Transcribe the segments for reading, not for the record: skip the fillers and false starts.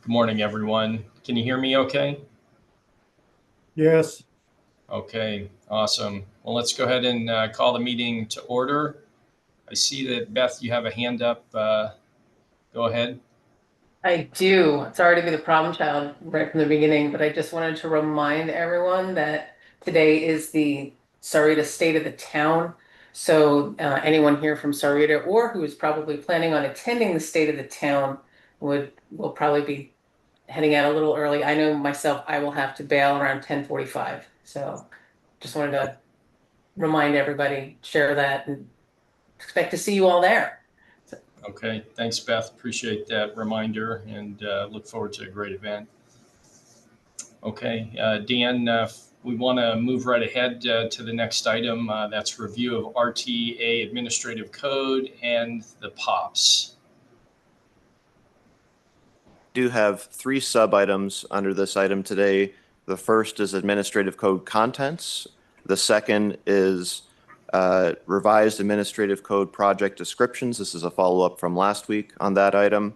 Good morning, everyone. Can you hear me okay? Yes. Okay, awesome. Well, let's go ahead and call the meeting to order. I see that Beth, you have a hand up. Go ahead. I do. Sorry to be the problem child right from the beginning, but I just wanted to remind everyone that today is the Sarita State of the Town. So anyone here from Sarita or who is probably planning on attending the State of the Town will probably be heading out a little early. I know myself, I will have to bail around 10:45. So just wanted to remind everybody, share that, and expect to see you all there. Okay, thanks, Beth. Appreciate that reminder and look forward to a great event. Okay, Dan, we want to move right ahead to the next item. That's review of RTA administrative code and the POPs. Do have three sub-items under this item today. The first is administrative code contents. The second is revised administrative code project descriptions. This is a follow-up from last week on that item.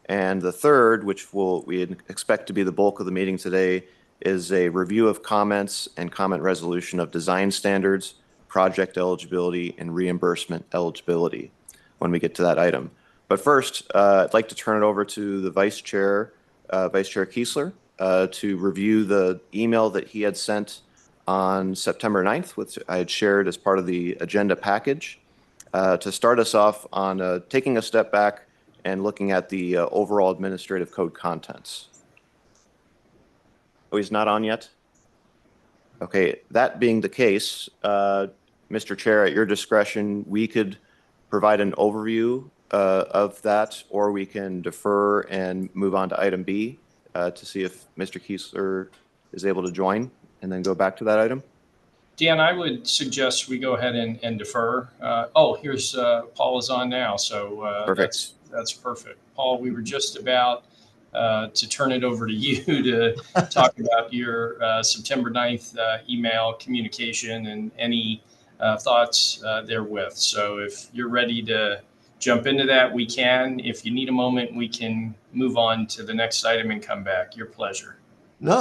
And the third, which we expect to be the bulk of the meeting today, is a review of comments and comment resolution of design standards, project eligibility, and reimbursement eligibility when we get to that item. But first, I'd like to turn it over to the Vice Chair Kiesler, to review the email that he had sent on September 9th, which I had shared as part of the agenda package, to start us off on taking a step back and looking at the overall administrative code contents. Oh, he's not on yet? Okay, that being the case, Mr. Chair, at your discretion, we could provide an overview of that, or we can defer and move on to item B to see if Mr. Kiesler is able to join and then go back to that item. Dan, I would suggest we go ahead and defer. Here's Paul is on now, so Perfect. That's perfect. Paul, we were just about to turn it over to you to talk about your September 9th email communication and any thoughts therewith. So if you're ready to jump into that, we can. If you need a moment, we can move on to the next item and come back. Your pleasure. No,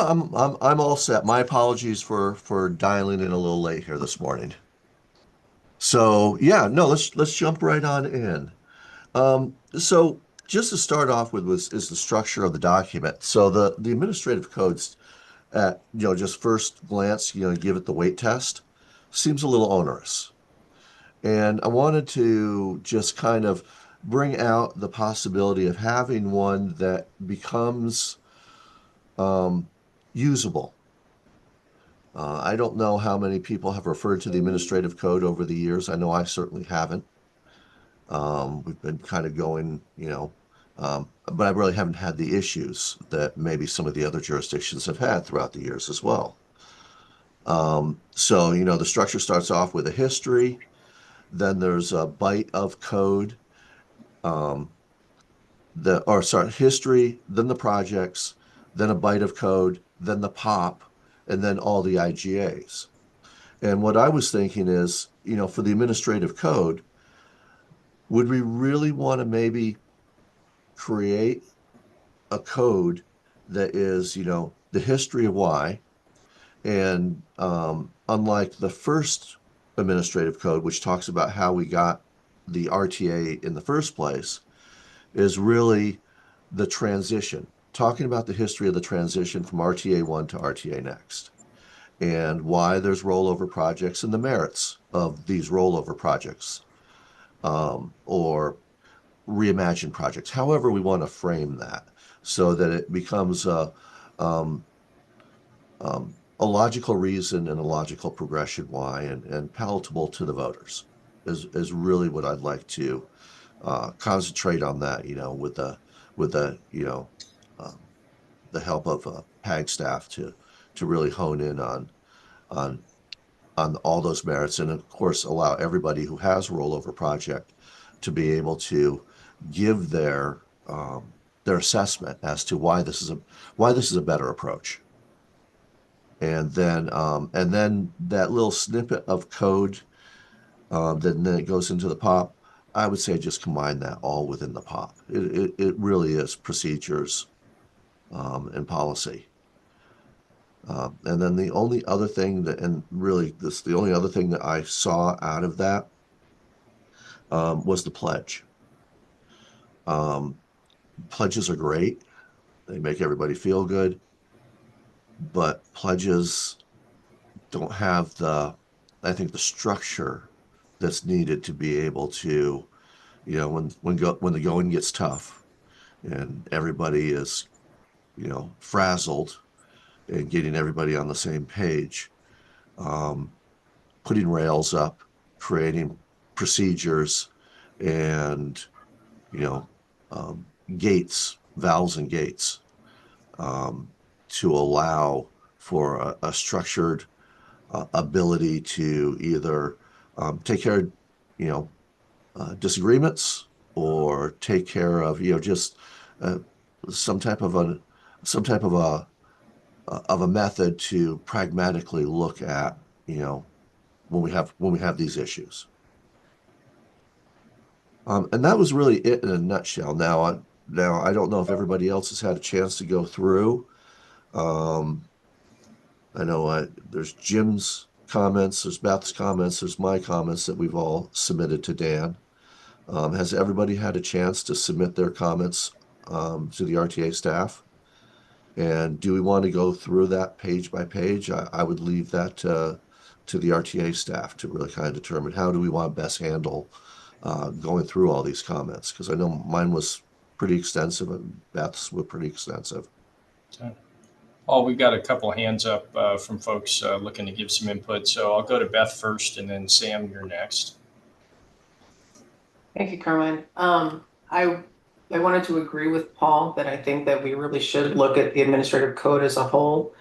I'm all set. My apologies for dialing in a little late here this morning. So yeah, no, let's jump right on in. So just to start off with is the structure of the document. So the administrative codes at just first glance, give it the weight test, seems a little onerous. And I wanted to just kind of bring out the possibility of having one that becomes usable. I don't know how many people have referred to the administrative code over the years. I know I certainly haven't. We've been kind of going, but I really haven't had the issues that maybe some of the other jurisdictions have had throughout the years as well. So, the structure starts off with a history, then there's a byte of code, history, then the projects, then a byte of code, then the POP, and then all the IGAs. And what I was thinking is, for the administrative code, would we really want to maybe create a code that is, the history of why, and unlike the first administrative code, which talks about how we got the RTA in the first place, is really the transition, talking about the history of the transition from RTA 1 to RTA Next, and why there's rollover projects and the merits of these rollover projects, or reimagined projects, however we want to frame that, so that it becomes a logical reason and a logical progression why, and palatable to the voters is really what I'd like to concentrate on, that, the help of PAG staff to really hone in on all those merits, and of course allow everybody who has a rollover project to be able to give their assessment as to why this is a better approach. And then that little snippet of code, then it goes into the POP. I would say just combine that all within the POP. It really is procedures and policy. And then the only other thing that, and really the only other thing that I saw out of that was the pledge. Pledges are great. They make everybody feel good, but pledges don't have I think the structure that's needed to be able to, when the going gets tough and everybody is, frazzled, and getting everybody on the same page, putting rails up, creating procedures, and you know, gates, valves and gates, to allow for a structured ability to either take care of, disagreements, or take care of, just uh, some type of a method to pragmatically look at, when we have these issues. And that was really it in a nutshell. Now I don't know if everybody else has had a chance to go through. I know there's Jim's comments, there's Beth's comments, there's my comments that we've all submitted to Dan. Has everybody had a chance to submit their comments to the RTA staff? And do we want to go through that page by page? I would leave that to the RTA staff to really kind of determine how do we want to best handle going through all these comments, because I know mine was pretty extensive and Beth's were pretty extensive. Okay. Paul, we've got a couple hands up from folks looking to give some input. So I'll go to Beth first, and then Sam, you're next. Thank you, Carmine. I wanted to agree with Paul that I think that we really should look at the administrative code as a whole.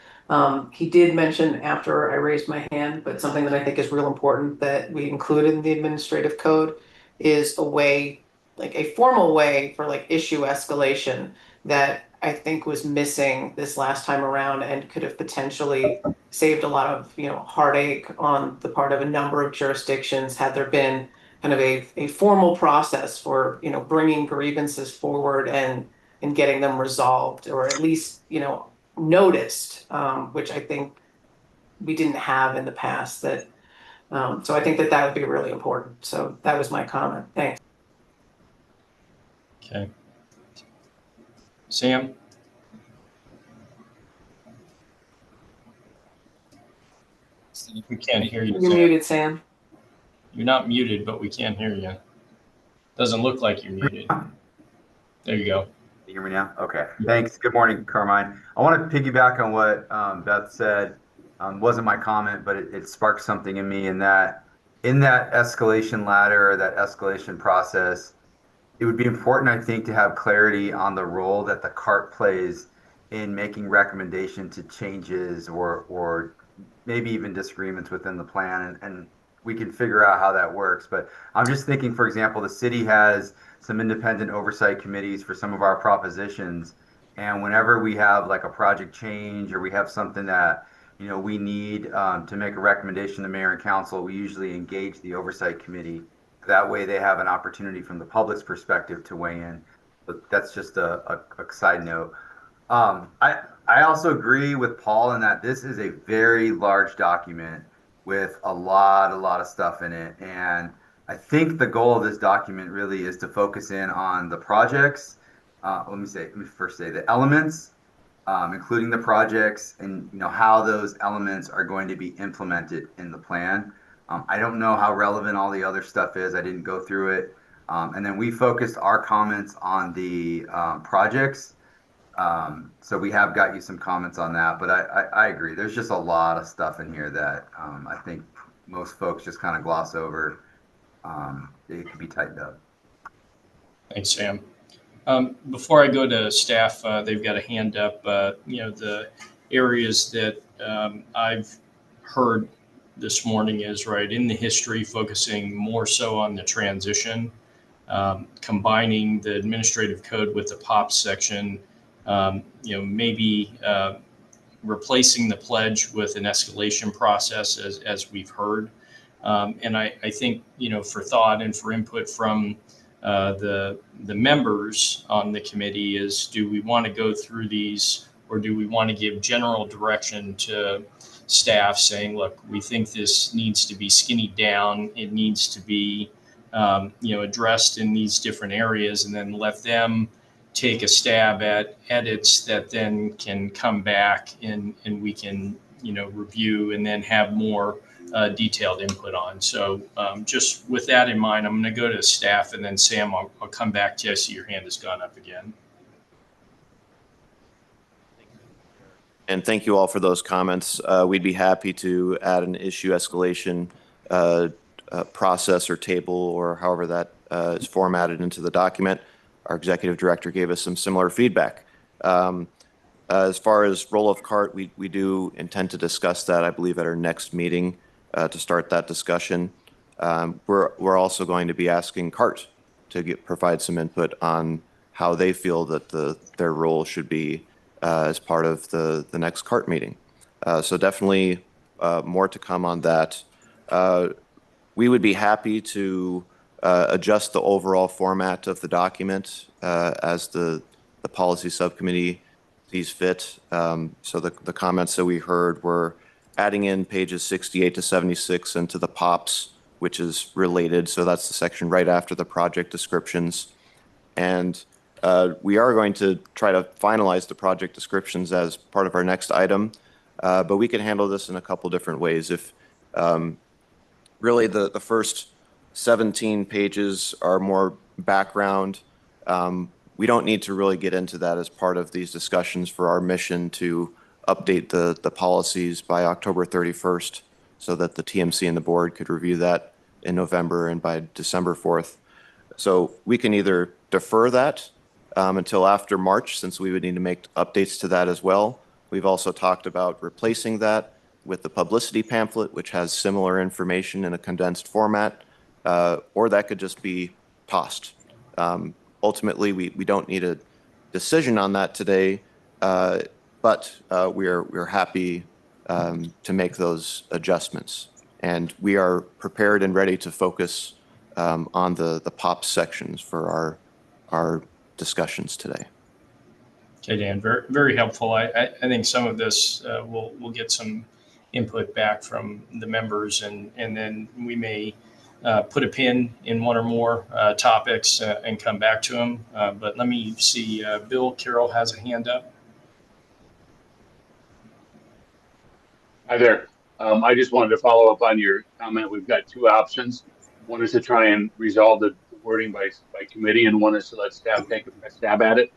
He did mention after I raised my hand, but something that I think is real important that we include in the administrative code is a way, like a formal way for like issue escalation that I think was missing this last time around and could have potentially saved a lot of, heartache on the part of a number of jurisdictions had there been kind of a formal process for, bringing grievances forward and getting them resolved, or at least, noticed, which I think we didn't have in the past. So I think that would be really important. So that was my comment. Thanks. Okay. Sam? We can't hear you, You're Sam. muted, Sam. You're not muted, but we can't hear you. Doesn't look like you're muted. There you go. Can you hear me now? Okay. Thanks. Good morning, Carmine. I want to piggyback on what Beth said. Wasn't my comment, but it sparked something in me in that escalation ladder, or that escalation process, it would be important, I think, to have clarity on the role that the CART plays in making recommendation to changes or maybe even disagreements within the plan, and we can figure out how that works. But I'm just thinking, for example, the city has some independent oversight committees for some of our propositions, and whenever we have like a project change or we have something that we need to make a recommendation to mayor and council, we usually engage the oversight committee. That way they have an opportunity from the public's perspective to weigh in. But that's just a side note. I also agree with Paul in that this is a very large document with a lot of stuff in it. And I think the goal of this document really is to focus in on the projects. Let me first say the elements, including the projects, and how those elements are going to be implemented in the plan. I don't know how relevant all the other stuff is. I didn't go through it. And then we focused our comments on the projects. So we have got you some comments on that, but I agree. There's just a lot of stuff in here that I think most folks just kind of gloss over. It could be tightened up. Thanks, Sam. Before I go to staff, they've got a hand up. The areas that I've heard this morning is right in the history, focusing more so on the transition, combining the administrative code with the POP section, maybe replacing the pledge with an escalation process, as we've heard. And I think, for thought and for input from the members on the committee is, do we want to go through these, or do we want to give general direction to staff saying, look, we think this needs to be skinnied down. It needs to be, addressed in these different areas, and then let them take a stab at edits that then can come back and we can, review and then have more detailed input on. So just with that in mind, I'm going to go to staff, and then Sam, I'll come back to you. I see your hand has gone up again. And thank you all for those comments. We'd be happy to add an issue escalation process or table, or however that is formatted into the document. Our executive director gave us some similar feedback. As far as roll of cart, we do intend to discuss that, I believe, at our next meeting to start that discussion. We're also going to be asking CART to provide some input on how they feel that their role should be as part of the next CART meeting. So definitely more to come on that. We would be happy to adjust the overall format of the document as the policy subcommittee sees fit. So the comments that we heard were adding in pages 68 to 76 into the POPs, which is related. So that's the section right after the project descriptions. And we are going to try to finalize the project descriptions as part of our next item, but we can handle this in a couple different ways. If really the first 17 pages are more background, we don't need to really get into that as part of these discussions for our mission to update the policies by October 31st so that the TMC and the board could review that in November and by December 4th. So we can either defer that until after March, since we would need to make updates to that as well. We've also talked about replacing that with the publicity pamphlet, which has similar information in a condensed format, or that could just be tossed. Ultimately, we don't need a decision on that today, but we're happy to make those adjustments. And we are prepared and ready to focus on the POP sections for our discussions today. Okay, Dan, very, very helpful. I think some of this we'll get some input back from the members, and then we may put a pin in one or more topics and come back to them. But let me see, Bill Carroll has a hand up. Hi there. I just wanted to follow up on your comment. We've got two options. One is to try and resolve the wording by committee, and one is to let staff take a stab at it.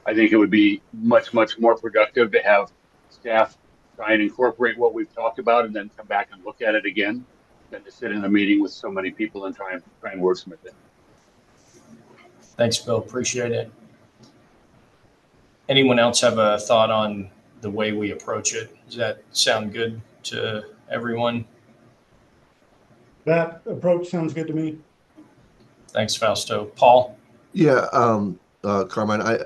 I think it would be much more productive to have staff try and incorporate what we've talked about and then come back and look at it again than to sit in a meeting with so many people and try and wordsmith it. Thanks, Bill. Appreciate it. Anyone else have a thought on the way we approach it? Does that sound good to everyone? That approach sounds good to me. Thanks, Fausto. Paul? Yeah, Carmine,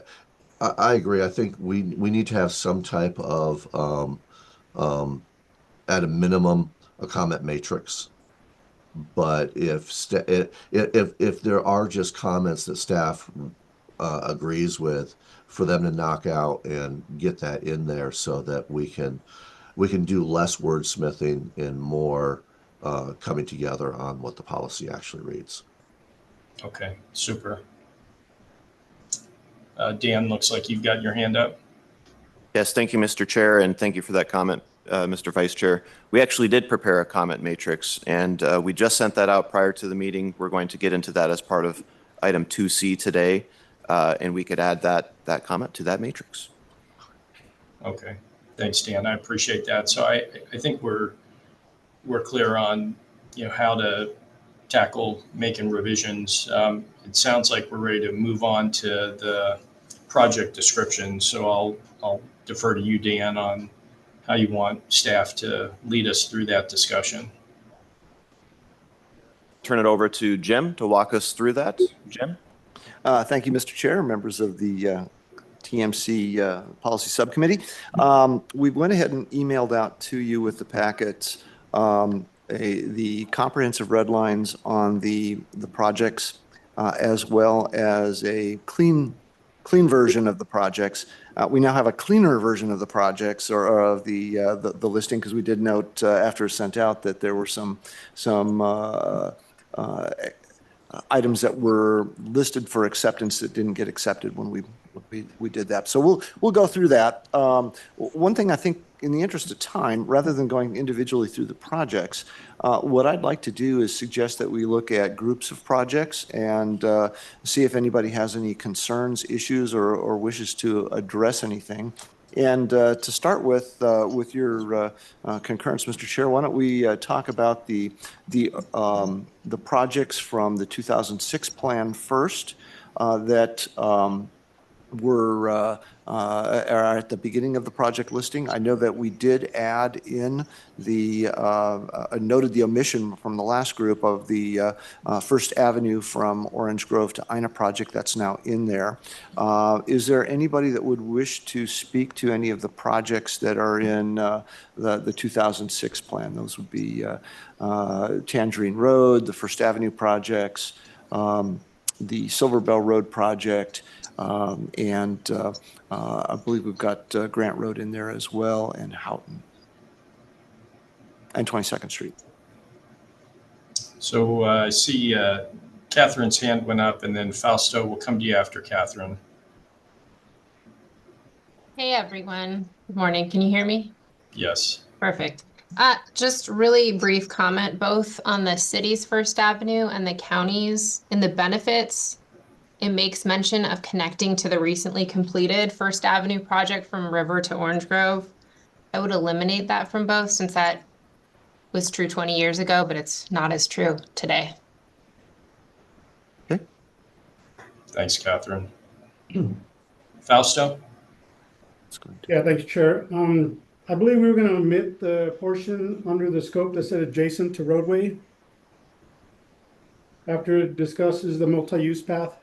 I agree. I think we need to have some type of, at a minimum, a comment matrix. But if there are just comments that staff agrees with, for them to knock out and get that in there so that we can do less wordsmithing and more coming together on what the policy actually reads. Okay, super. Dan, looks like you've got your hand up. Yes, thank you, Mr. Chair, and thank you for that comment, Mr. Vice Chair. We actually did prepare a comment matrix, and we just sent that out prior to the meeting. We're going to get into that as part of item 2C today, and we could add that comment to that matrix. Okay, thanks, Dan. I appreciate that. So I think we're clear on how to tackle making revisions. It sounds like we're ready to move on to the project description. So I'll defer to you, Dan, on how you want staff to lead us through that discussion. Turn it over to Jim to walk us through that. Jim? Thank you, Mr. Chair, members of the TMC Policy Subcommittee. We went ahead and emailed out to you with the packet the comprehensive red lines on the projects as well as a clean version of the projects. We now have a cleaner version of the projects or of the listing, because we did note after it was sent out that there were some items that were listed for acceptance that didn't get accepted when we did that. So we'll go through that. One thing I think, in the interest of time, rather than going individually through the projects, what I'd like to do is suggest that we look at groups of projects and see if anybody has any concerns, issues, or wishes to address anything. And to start with your concurrence, Mr. Chair, why don't we talk about the projects from the 2006 plan first that are at the beginning of the project listing. I know that we did add in noted the omission from the last group of the First Avenue from Orange Grove to Ina project. That's now in there. Is there anybody that would wish to speak to any of the projects that are in the 2006 plan? Those would be Tangerine Road, the First Avenue projects, the Silver Bell Road project, and I believe we've got Grant Road in there as well, and Houghton, and 22nd Street. So I see Catherine's hand went up, and then Fausto will come to you after Catherine. Hey everyone, good morning. Can you hear me? Yes. Perfect. Just really brief comment, both on the city's First Avenue and the county's. In the benefits, it makes mention of connecting to the recently completed First Avenue project from River to Orange Grove. I would eliminate that from both, since that was true 20 years ago, but it's not as true today. Okay. Thanks, Catherine. Fausto? Yeah, thanks, Chair. I believe we were going to omit the portion under the scope that said adjacent to roadway after it discusses the multi-use path.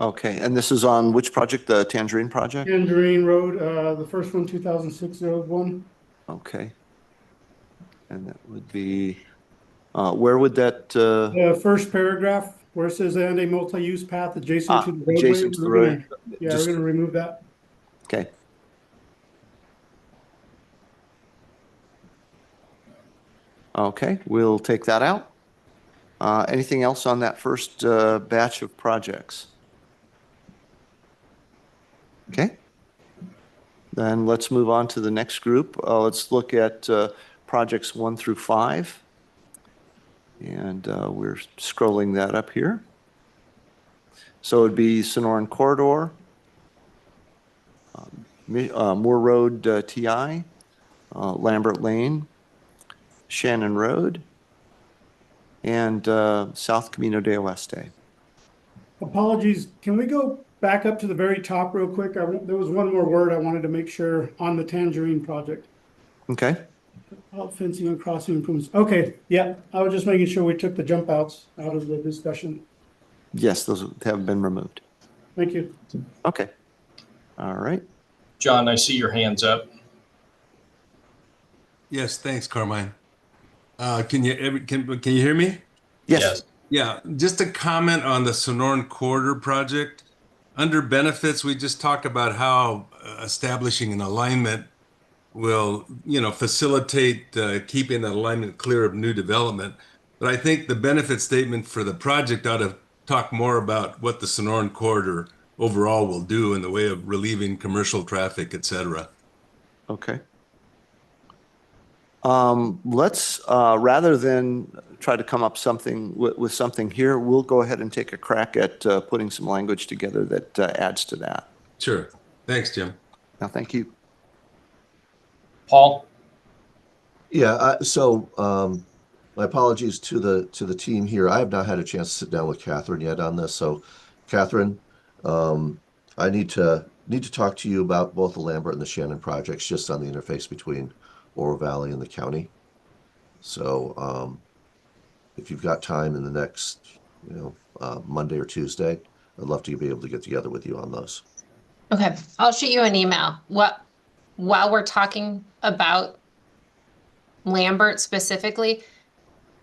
Okay, and this is on which project? The Tangerine project? Tangerine Road, the first one, 2006 01. Okay. And that would be, where would that? The first paragraph where it says and a multi-use path adjacent to the roadway. Adjacent to the road. We're going to remove that. Okay. Okay, we'll take that out. Anything else on that first batch of projects? Okay. Then let's move on to the next group. Let's look at projects 1 through 5. And we're scrolling that up here. So it'd be Sonoran Corridor, Moore Road TI, Lambert Lane, Shannon Road, and South Camino de Oeste. Apologies. Can we go back up to the very top real quick? There was one more word I wanted to make sure on the Tangerine project. Okay. Out fencing and crossing improvements. Okay, yeah, I was just making sure we took the jump outs out of the discussion. Yes, those have been removed. Thank you. Okay. All right. John, I see your hands up. Yes, thanks, Carmine. Can you hear me? Yes. Yeah, just a comment on the Sonoran Corridor project. Under benefits, we just talked about how establishing an alignment will, facilitate keeping that alignment clear of new development. But I think the benefit statement for the project ought to talk more about what the Sonoran Corridor overall will do in the way of relieving commercial traffic, et cetera. Okay. Let's, rather than try to come up with something here, we'll go ahead and take a crack at putting some language together that adds to that. Sure. Thanks, Jim. Now, thank you. Paul? Yeah, my apologies to the team here. I have not had a chance to sit down with Catherine yet on this. So, Catherine, I need to talk to you about both the Lambert and the Shannon projects, just on the interface between Oro Valley and the county. So, if you've got time in the next, Monday or Tuesday, I'd love to be able to get together with you on those. Okay, I'll shoot you an email. While we're talking about Lambert specifically,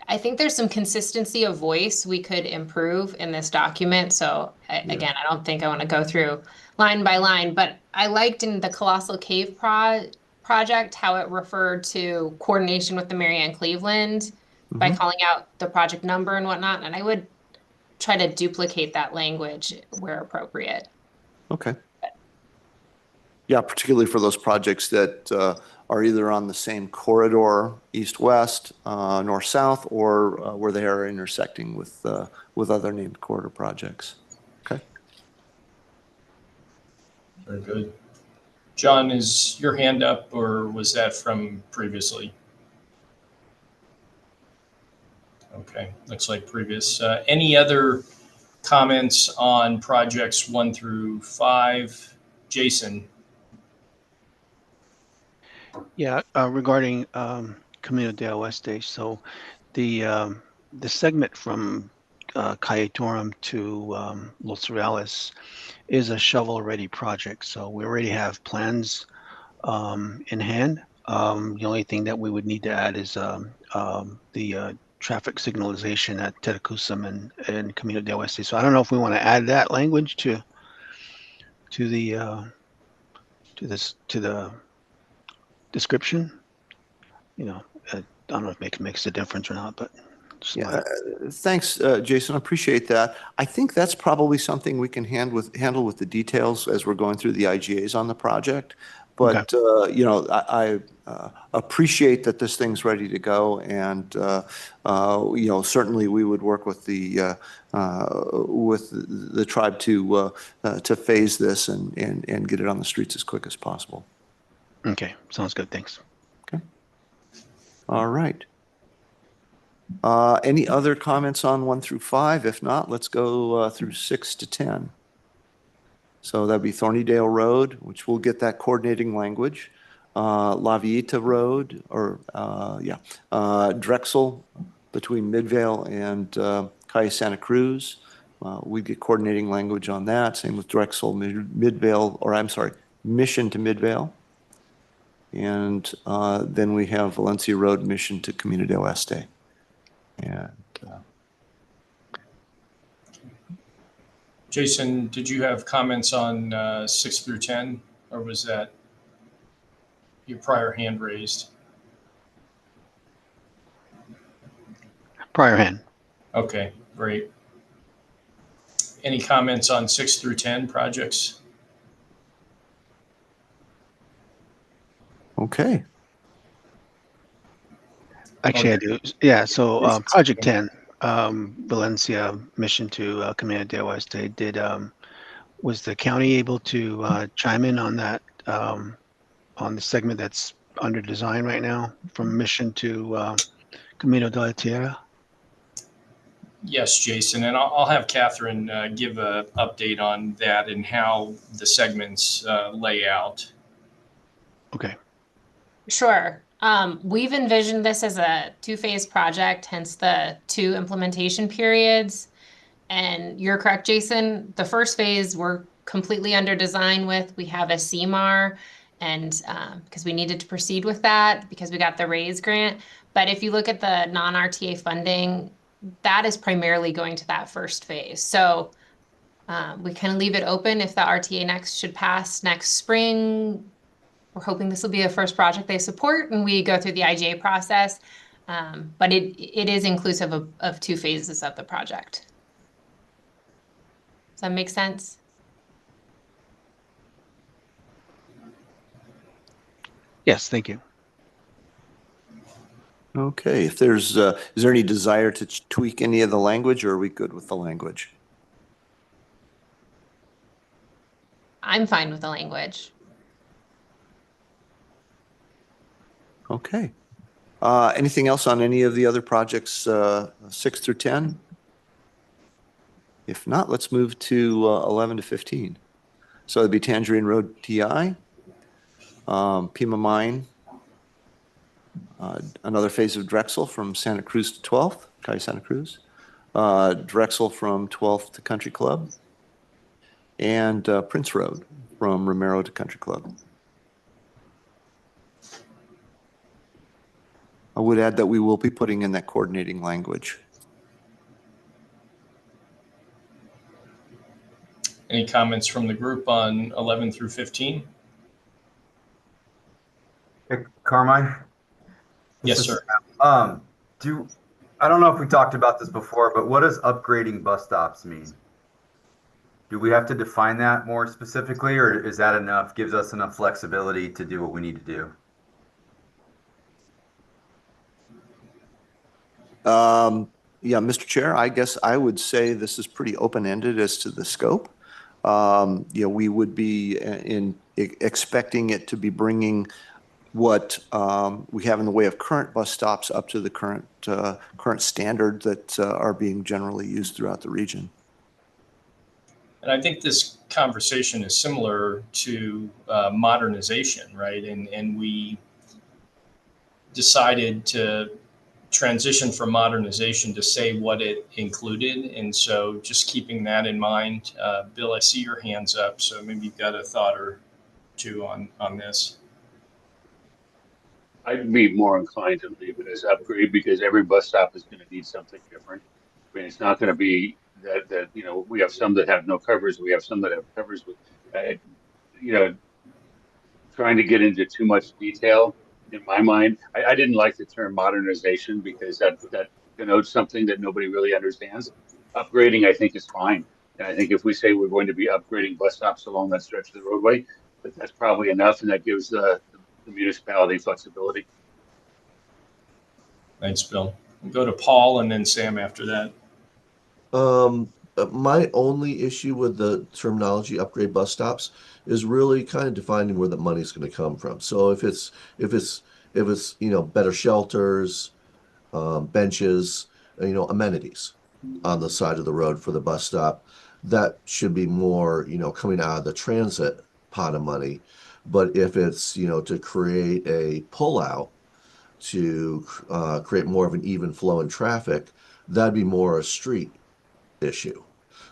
I think there's some consistency of voice we could improve in this document. So again, I don't think I want to go through line by line, but I liked in the Colossal Cave project how it referred to coordination with the Mary Ann Cleveland by calling out the project number and whatnot. And I would try to duplicate that language where appropriate. Okay. Yeah, particularly for those projects that are either on the same corridor, east-west, north-south, or where they are intersecting with other named corridor projects. Okay. Very good. John, is your hand up, or was that from previously? Okay, looks like previous. Any other comments on projects 1 through 5? Jason? Yeah, regarding Camino del Oeste, so the segment from Calle Torum to Los Reales is a shovel-ready project. So we already have plans in hand. The only thing that we would need to add is the traffic signalization at Tecusum and Camino del Oeste. So I don't know if we want to add that language to the description. You know, I don't know if it makes a difference or not, but Yeah, thanks, Jason. I appreciate that. I think that's probably something we can handle with the details as we're going through the IGAs on the project. But you know, I appreciate that this thing's ready to go, and you know, certainly we would work with the tribe to phase this and get it on the streets as quick as possible. Okay, sounds good. Thanks. Okay. All right. Any other comments on 1 through 5? If not, let's go through 6 to 10. So that'd be Thornydale Road, which we'll get that coordinating language. La Villita Road, or Drexel between Midvale and Calle Santa Cruz. We get coordinating language on that. Same with Drexel, Midvale, or I'm sorry, Mission to Midvale. And then we have Valencia Road, Mission to Camino del Oeste. And Jason, did you have comments on 6 through 10, or was that your prior hand raised? Prior hand. Okay, great. Any comments on 6 through 10 projects? Okay. Actually, I do. Yeah, so Project 10, Valencia Mission to Camino del Oeste, was the county able to chime in on that, on the segment that's under design right now from Mission to Camino de la Tierra? Yes, Jason, and I'll have Catherine give an update on that and how the segments lay out. Okay. Sure. We've envisioned this as a 2-phase project, hence the 2 implementation periods. And you're correct, Jason. The first phase we're completely under design with. We have a CMAR, and because we needed to proceed with that because we got the RAISE grant. But if you look at the non-RTA funding, that is primarily going to that first phase. So we kind of leave it open if the RTA next should pass next spring. We're hoping this will be the first project they support, and we go through the IGA process. But it is inclusive of 2 phases of the project. Does that make sense? Yes, thank you. okay, if there's, is there any desire to tweak any of the language, or are we good with the language? I'm fine with the language. Okay. Anything else on any of the other projects, 6 through 10? If not, let's move to 11 to 15. So it'd be Tangerine Road TI, Pima Mine, another phase of Drexel from Santa Cruz to 12th, Calle Santa Cruz, Drexel from 12th to Country Club, and Prince Road from Romero to Country Club. I would add that we will be putting in that coordinating language. Any comments from the group on 11 through 15? Hey, Carmine? Yes, This is sir. Sam. I don't know if we talked about this before, but what does upgrading bus stops mean? Do we have to define that more specifically, or is that enough, gives us enough flexibility to do what we need to do? Yeah, Mr. Chair, I guess I would say this is pretty open-ended as to the scope. We would be expecting it to be bringing what we have in the way of current bus stops up to the current standard that are being generally used throughout the region. And I think this conversation is similar to modernization, right? And we decided to transition from modernization to say what it included. And so just keeping that in mind, Bill, I see your hands up, so maybe you've got a thought or two on this. I'd be more inclined to leave it as upgrade because every bus stop is going to need something different. I mean, it's not going to be that we have some that have no covers, we have some that have covers with, you know, trying to get into too much detail. In my mind, I didn't like the term modernization because that denotes something that nobody really understands. Upgrading, I think, is fine, and I think if we say we're going to be upgrading bus stops along that stretch of the roadway, that's probably enough, and that gives the municipality flexibility. Thanks, Bill. We'll go to Paul and then Sam after that. My only issue with the terminology upgrade bus stops is really kind of defining where the money's going to come from. So if it's better shelters, benches, amenities on the side of the road for the bus stop, that should be more coming out of the transit pot of money. But if it's to create a pullout to create more of an even flow in traffic, that'd be more a street issue.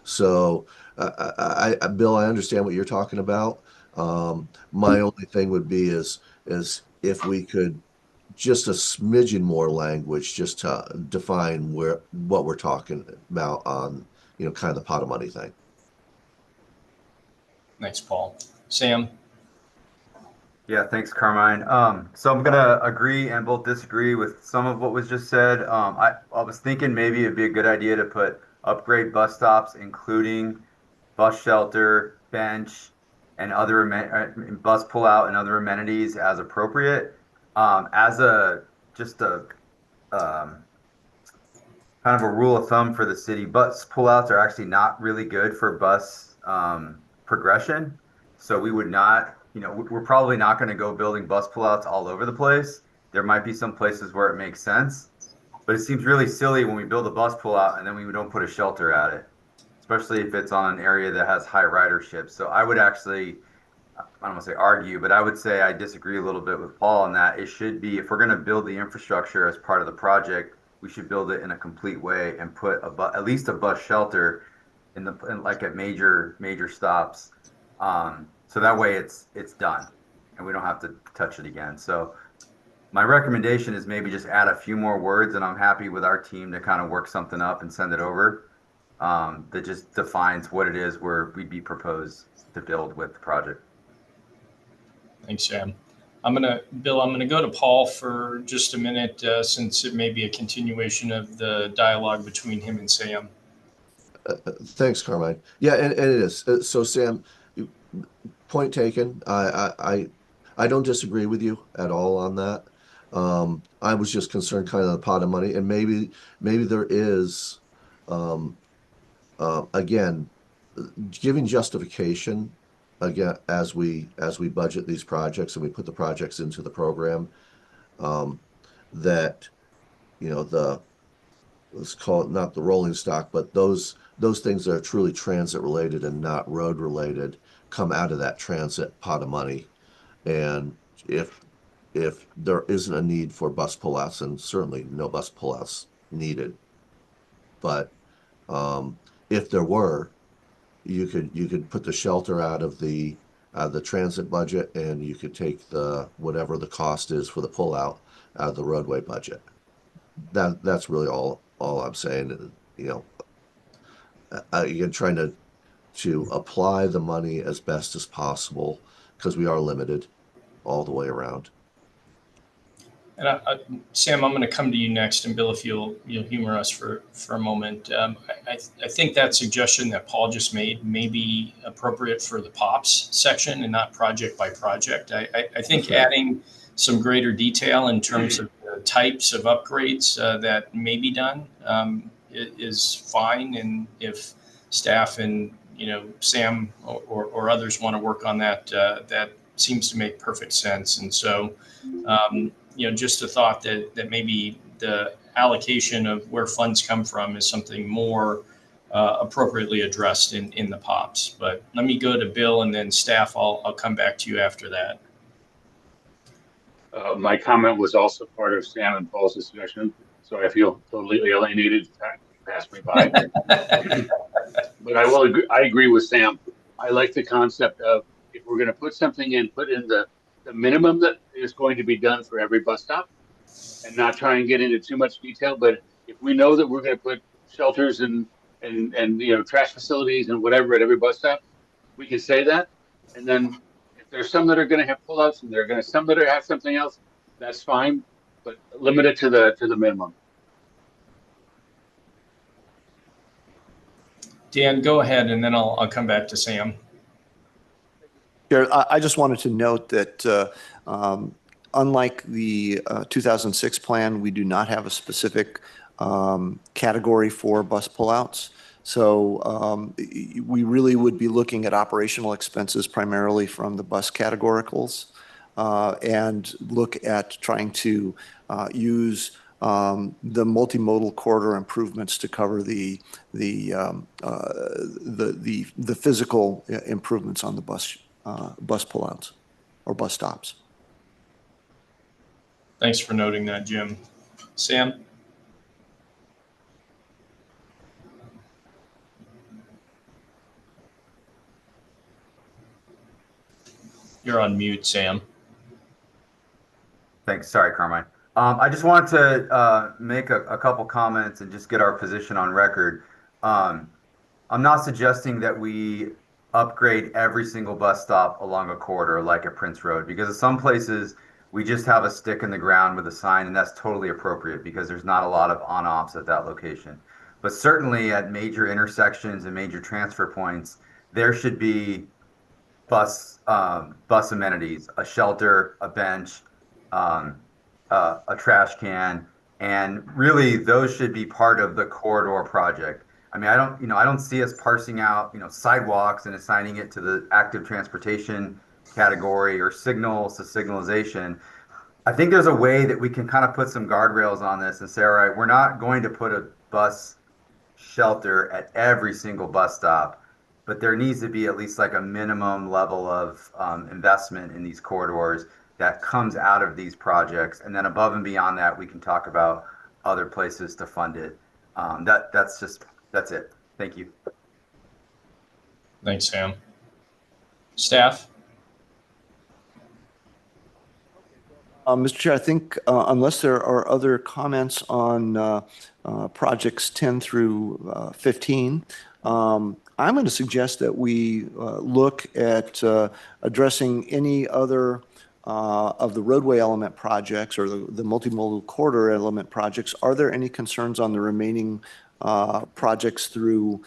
So, Bill, I understand what you're talking about. My only thing would be is if we could just a smidgen more language just to define what we're talking about on, kind of the pot of money thing. Thanks, Paul. Sam? Yeah, thanks, Carmine. So I'm gonna agree and both disagree with some of what was just said. I was thinking maybe it'd be a good idea to put upgrade bus stops, including bus shelter, bench, and other bus pullout and other amenities as appropriate. As a just a kind of a rule of thumb for the city, bus pullouts are actually not really good for bus progression. So we would not, we're probably not going to go building bus pullouts all over the place. There might be some places where it makes sense, but it seems really silly when we build a bus pullout and then we don't put a shelter at it, especially if it's on an area that has high ridership. So I would actually, I don't want to say argue, but I would say I disagree a little bit with Paul on that. It should be, if we're going to build the infrastructure as part of the project, we should build it in a complete way and put at least a bus shelter in like at major stops. So that way it's done and we don't have to touch it again. So my recommendation is maybe just add a few more words, and I'm happy with our team to kind of work something up and send it over that just defines what it is where we'd be proposed to build with the project. Thanks, Sam. Bill, I'm gonna go to Paul for just a minute since it may be a continuation of the dialogue between him and Sam. Thanks, Carmine. Yeah, and it is. So, Sam, point taken. I don't disagree with you at all on that. I was just concerned kind of the pot of money, and maybe there is, again, giving justification again as we budget these projects and we put the projects into the program, that let's call it not the rolling stock, but those things that are truly transit related and not road related come out of that transit pot of money. And if there isn't a need for bus pullouts, and certainly no bus pullouts needed, but if there were, you could put the shelter out of the the transit budget, and you could take whatever the cost is for the pullout out of the roadway budget. That's really all I'm saying. Again, trying to apply the money as best as possible, because we are limited all the way around. And Sam, I'm going to come to you next, and Bill, if you'll humor us for a moment. I think that suggestion that Paul just made may be appropriate for the POPs section and not project by project. I think adding some greater detail in terms of the types of upgrades that may be done is fine, and if staff and Sam or others want to work on that, that seems to make perfect sense. And so. Just a thought that maybe the allocation of where funds come from is something more appropriately addressed in the POPs. But let me go to Bill, and then staff, I'll come back to you after that. My comment was also part of Sam and Paul's discussion, so I feel totally alienated. Pass me by. But I agree with Sam. I like the concept of, if we're going to put something in, put in the minimum that is going to be done for every bus stop, and not try and get into too much detail. But if we know that we're going to put shelters and trash facilities and whatever at every bus stop, we can say that. And then if there's some that are going to have pullouts and some that have something else, that's fine, but limit it to the minimum. Dan, go ahead, and then I'll come back to Sam. I just wanted to note that unlike the 2006 plan, we do not have a specific category for bus pullouts. So we really would be looking at operational expenses primarily from the bus categoricals, and look at trying to use the multimodal corridor improvements to cover the physical improvements on the bus pullouts or bus stops. Thanks for noting that, Jim. Sam? You're on mute, Sam. Thanks. Sorry, Carmine. I just wanted to make a couple comments and just get our position on record. I'm not suggesting that we upgrade every single bus stop along a corridor like at Prince Road, because in some places we just have a stick in the ground with a sign, and that's totally appropriate because there's not a lot of on-offs at that location. But certainly at major intersections and major transfer points, there should be bus amenities, a shelter, a bench, a trash can, and really those should be part of the corridor project. I mean, I don't see us parsing out, sidewalks and assigning it to the active transportation category or signals to signalization. I think there's a way that we can kind of put some guardrails on this and say, all right, we're not going to put a bus shelter at every single bus stop, but there needs to be at least like a minimum level of investment in these corridors that comes out of these projects. And then above and beyond that, we can talk about other places to fund it. That's it. Thank you. Thanks, Sam. Staff? Mr. Chair, I think unless there are other comments on projects 10 through 15, I'm going to suggest that we look at addressing any other of the roadway element projects or the multimodal corridor element projects. Are there any concerns on the remaining projects through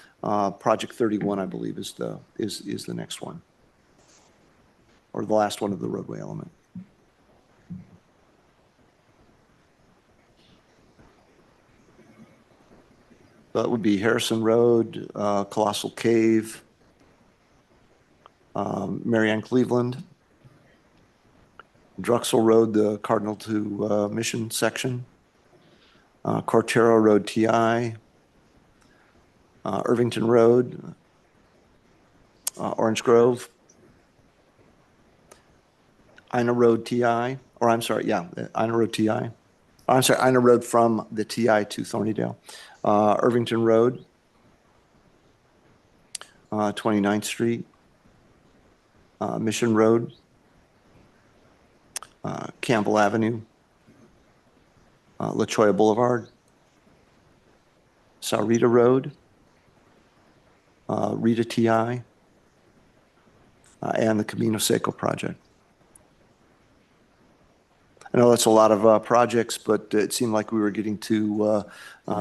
project 31, I believe is the next one, or the last one of the roadway element? That would be Harrison Road, Colossal Cave, Marianne Cleveland, Drexel Road, the Cardinal to Mission section, Cortero Road TI, Irvington Road, Orange Grove, Ina Road TI, or I'm sorry, yeah, Ina Road TI. I'm sorry, Ina Road from the TI to Thornydale. Irvington Road, 29th Street, Mission Road, Campbell Avenue, La Cholla Boulevard, Sahuarita Road, Rita TI, and the Camino Seco project. I know that's a lot of projects, but it seemed like we were getting to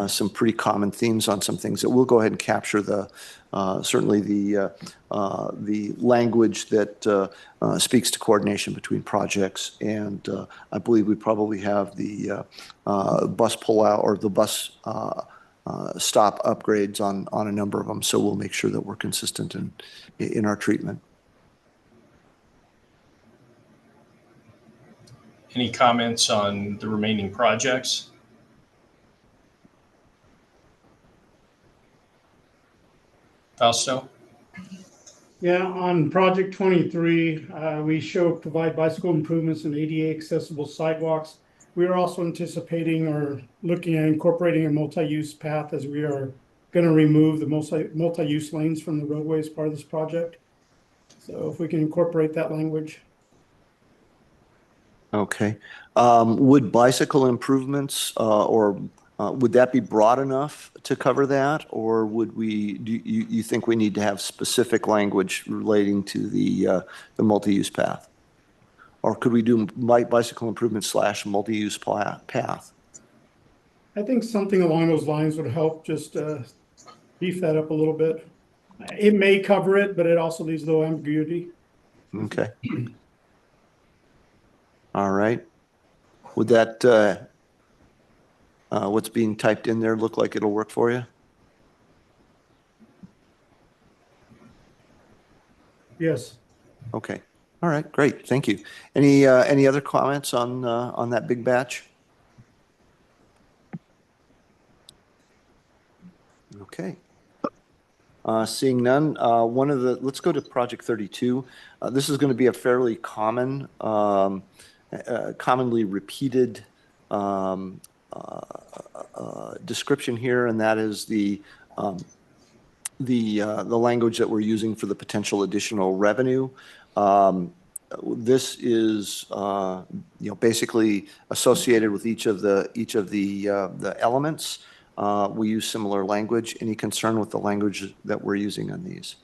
some pretty common themes on some things that we'll go ahead and capture certainly the language that speaks to coordination between projects. And I believe we probably have the bus pullout or the bus stop upgrades on a number of them. So we'll make sure that we're consistent in our treatment. Any comments on the remaining projects? Fausto? Yeah, on project 23, we show provide bicycle improvements and ADA accessible sidewalks. We are also anticipating or looking at incorporating a multi-use path, as we are going to remove the multi-use lanes from the roadway as part of this project. So if we can incorporate that language. Okay. Would bicycle improvements or would that be broad enough to cover that? Or do you think we need to have specific language relating to the multi-use path? Or could we do bicycle improvement / multi-use path? I think something along those lines would help just beef that up a little bit. It may cover it, but it also leaves a little ambiguity. Okay. All right. Would that, what's being typed in there look like it'll work for you? Yes. Okay. All right. Great. Thank you. Any other comments on that big batch? Okay. Seeing none, let's go to project 32. This is going to be a fairly commonly repeated description here, and that is the language that we're using for the potential additional revenue. This is basically associated with each of the elements. We use similar language. Any concern with the language that we're using on these?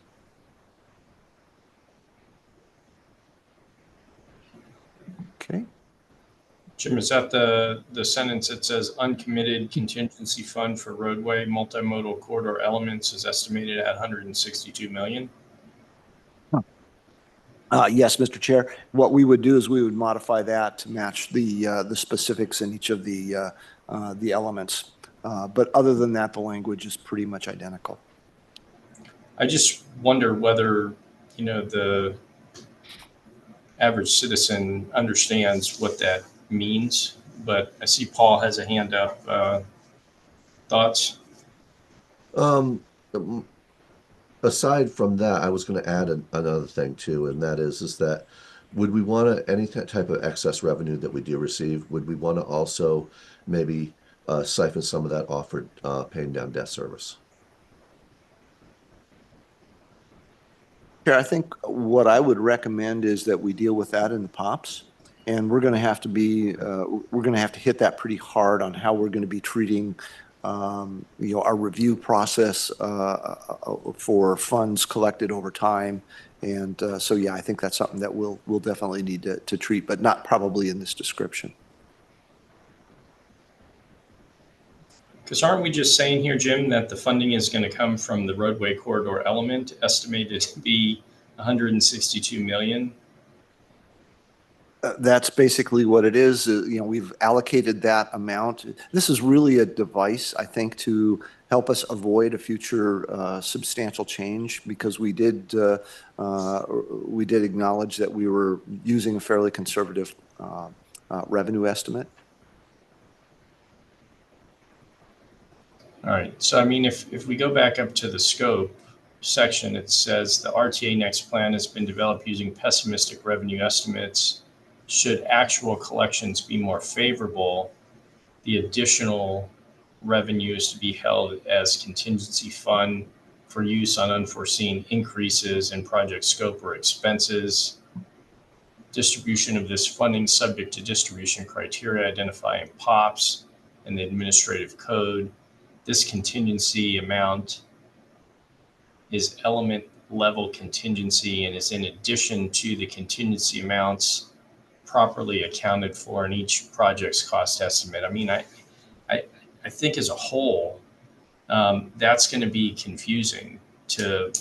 Okay. Jim, is that the sentence that says uncommitted contingency fund for roadway multimodal corridor elements is estimated at 162 million? Yes, Mr. Chair. What we would do is we would modify that to match the specifics in each of the elements. But other than that, the language is pretty much identical. I just wonder whether, the average citizen understands what that means, but I see Paul has a hand up. Thoughts? Aside from that, I was going to add another thing too, and that is that would we want any type of excess revenue that we do receive, would we want to also maybe siphon some of that off for paying down debt service? Chair, I think what I would recommend is that we deal with that in the POPs, and we're going to have to hit that pretty hard on how we're going to be treating our review process for funds collected over time. And so, yeah, I think that's something that we'll definitely need to treat, but not probably in this description. Because aren't we just saying here, Jim, that the funding is going to come from the roadway corridor element, estimated to be 162 million? That's basically what it is. We've allocated that amount. This is really a device, I think, to help us avoid a future substantial change, because we did acknowledge that we were using a fairly conservative revenue estimate. All right. So, I mean, if we go back up to the scope section, it says the RTA next plan has been developed using pessimistic revenue estimates. Should actual collections be more favorable, the additional revenue is to be held as contingency fund for use on unforeseen increases in project scope or expenses. Distribution of this funding subject to distribution criteria identifying POPs and the administrative code. This contingency amount is element level contingency and is in addition to the contingency amounts properly accounted for in each project's cost estimate. I mean, I think as a whole, that's going to be confusing to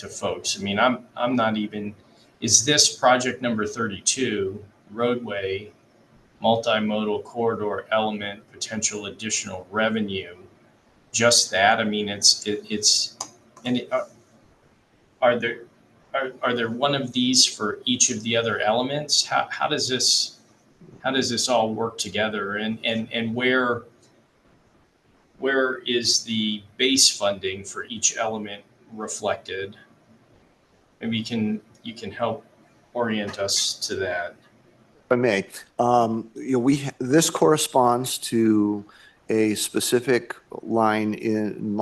folks. I mean, I'm not even. Is this project number 32, roadway, multimodal corridor element, potential additional revenue? Just that? I mean, it's and are there one of these for each of the other elements? How does this all work together? And where is the base funding for each element reflected? Maybe you can help orient us to that. If I may, this corresponds to a specific line in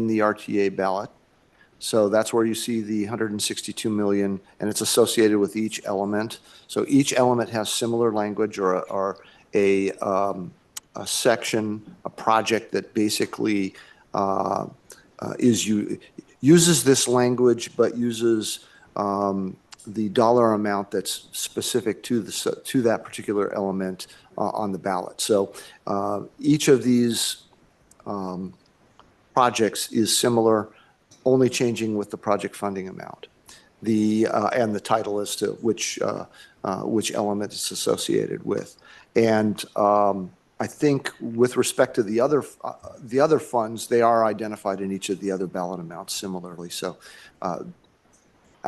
the RTA ballot. So that's where you see the 162 million, and it's associated with each element. So each element has similar language or a section, a project that basically uses this language, but uses the dollar amount that's specific to that particular element on the ballot. So each of these projects is similar, only changing with the project funding amount, and the title as to which element it's associated with. And I think with respect to the other funds, they are identified in each of the other ballot amounts similarly. So I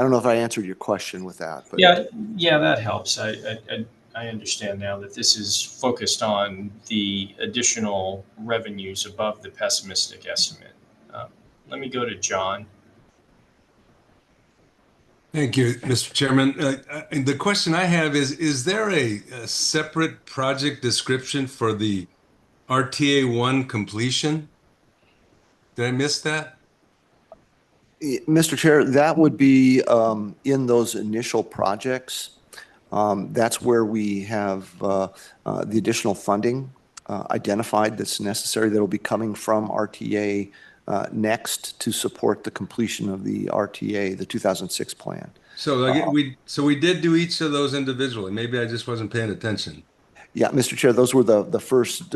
don't know if I answered your question with that. But yeah, that helps. I understand now that this is focused on the additional revenues above the pessimistic estimate. Let me go to John. Thank you, Mr. Chairman. The question I have is there a separate project description for the RTA 1 completion? Did I miss that? Mr. Chair, that would be in those initial projects. That's where we have the additional funding identified that's necessary that will be coming from RTA next to support the completion of the RTA, the 2006 plan. So we did do each of those individually. Maybe I just wasn't paying attention. Yeah, Mr. Chair, those were the first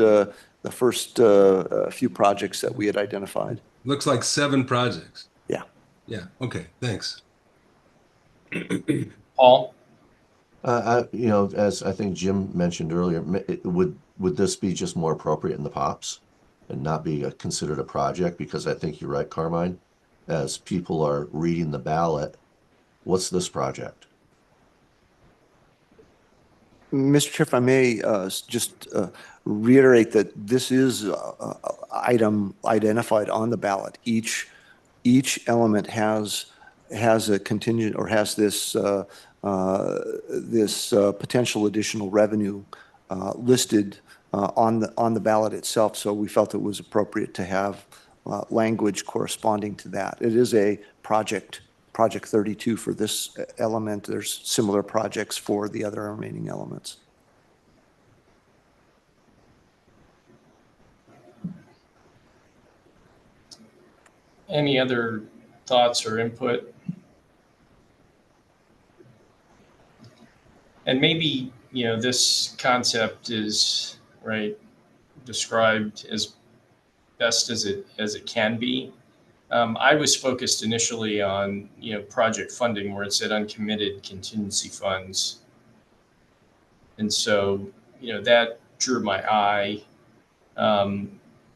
few projects that we had identified. Looks like 7 projects. Yeah. Yeah. Okay. Thanks. Paul? As I think Jim mentioned earlier, would this be just more appropriate in the POPs and not be considered a project? Because I think you're right, Carmine. As people are reading the ballot, what's this project? Mr. Chair, if I may just reiterate that this is item identified on the ballot. Each element has a contingent or has this potential additional revenue listed on the ballot itself. So we felt it was appropriate to have language corresponding to that. It is a project 32 for this element. There's similar projects for the other remaining elements. Any other thoughts or input? And maybe, this concept is described as best as it can be. I was focused initially on, project funding where it said uncommitted contingency funds. And so, that drew my eye.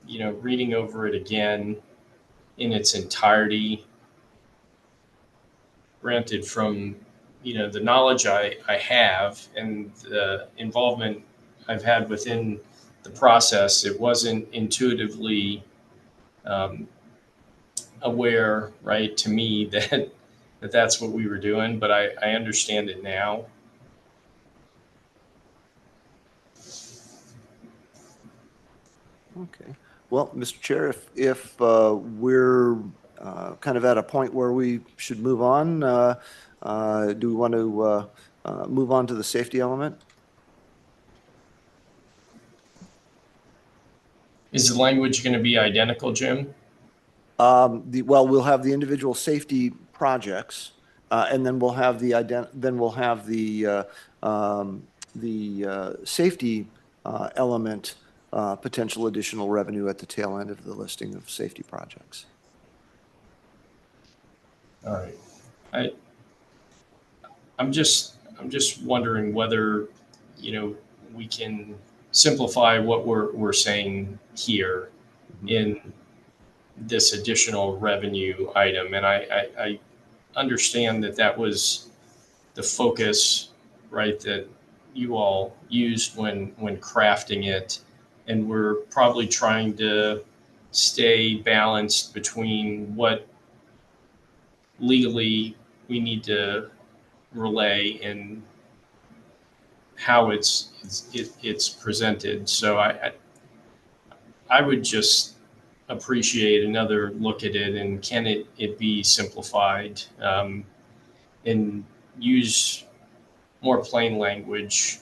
Reading over it again in its entirety, granted from, the knowledge I have and the involvement I've had within the process, it wasn't intuitively aware, to me that's what we were doing, but I understand it now. Okay. Well, Mr. Chair, if we're kind of at a point where we should move on. Do we want to move on to the safety element? Is the language going to be identical, Jim? Well, we'll have the individual safety projects, and then we'll have the safety element, potential additional revenue at the tail end of the listing of safety projects. All right. I'm just wondering whether, we can simplify what we're saying here in this additional revenue item. And I understand that was the focus, right, that you all used when crafting it. And we're probably trying to stay balanced between what legally we need to relay and how it's presented. So I would just appreciate another look at it, and can it be simplified, and use more plain language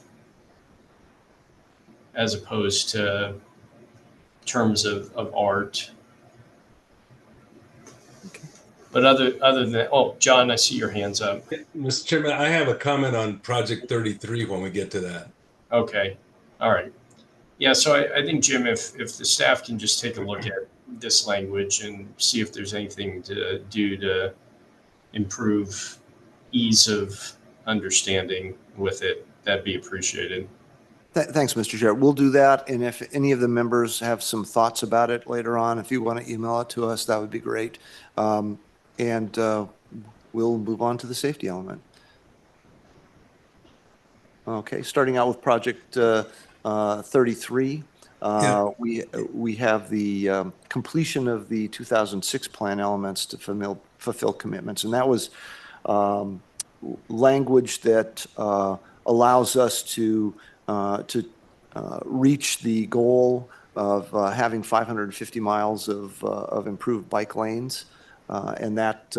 as opposed to terms of art. But other than that, oh, John, I see your hands up. Mr. Chairman, I have a comment on Project 33 when we get to that. Okay. All right. Yeah, so I think, Jim, if the staff can just take a look at this language and see if there's anything to do to improve ease of understanding with it, that'd be appreciated. Thanks, Mr. Chair. We'll do that. And if any of the members have some thoughts about it later on, if you want to email it to us, that would be great. And we'll move on to the safety element. Okay, starting out with Project 33. We have the completion of the 2006 plan elements to fulfill commitments. And that was language that allows us to reach the goal of having 550 miles of improved bike lanes. And that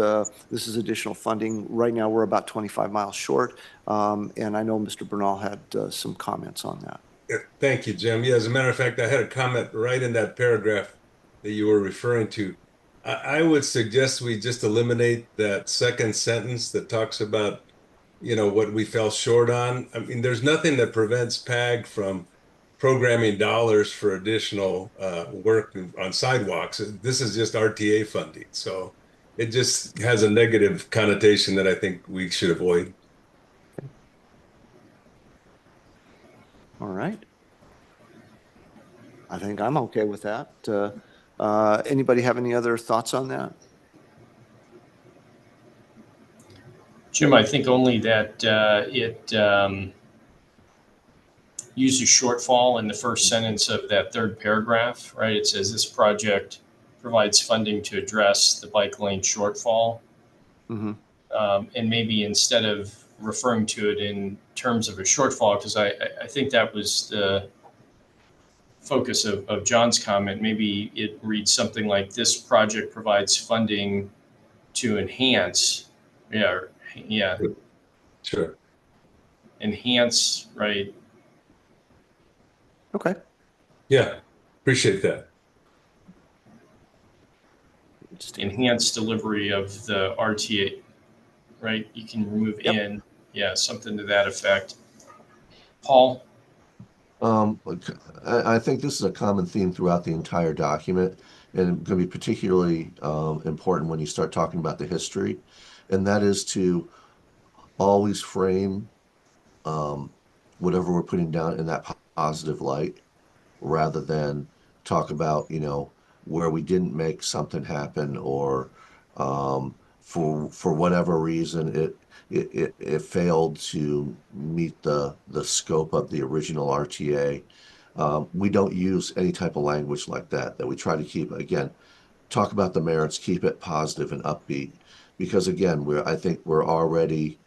this is additional funding. Right now, we're about 25 miles short. And I know Mr. Bernal had some comments on that. Yeah, thank you, Jim. Yeah, as a matter of fact, I had a comment right in that paragraph that you were referring to. I would suggest we just eliminate that second sentence that talks about, what we fell short on. I mean, there's nothing that prevents PAG from programming dollars for additional work on sidewalks. This is just RTA funding. So it just has a negative connotation that I think we should avoid. All right. I think I'm okay with that. Anybody have any other thoughts on that? Jim, I think only that it uses shortfall in the first sentence of that third paragraph, right? It says this project provides funding to address the bike lane shortfall. Mm-hmm. And maybe instead of referring to it in terms of a shortfall, because I think that was the focus of John's comment, maybe it reads something like this project provides funding to enhance. Yeah. Sure. Enhance, right? Okay. Yeah, appreciate that. Enhanced delivery of the RTA, right? You can remove in, something to that effect. Paul? I think this is a common theme throughout the entire document, and it's going to be particularly important when you start talking about the history, and that is to always frame whatever we're putting down in that positive light, rather than talk about, where we didn't make something happen, or for whatever reason it failed to meet the scope of the original RTA. We don't use any type of language like that we try to keep, again, talk about the merits, keep it positive and upbeat, because again, I think we're already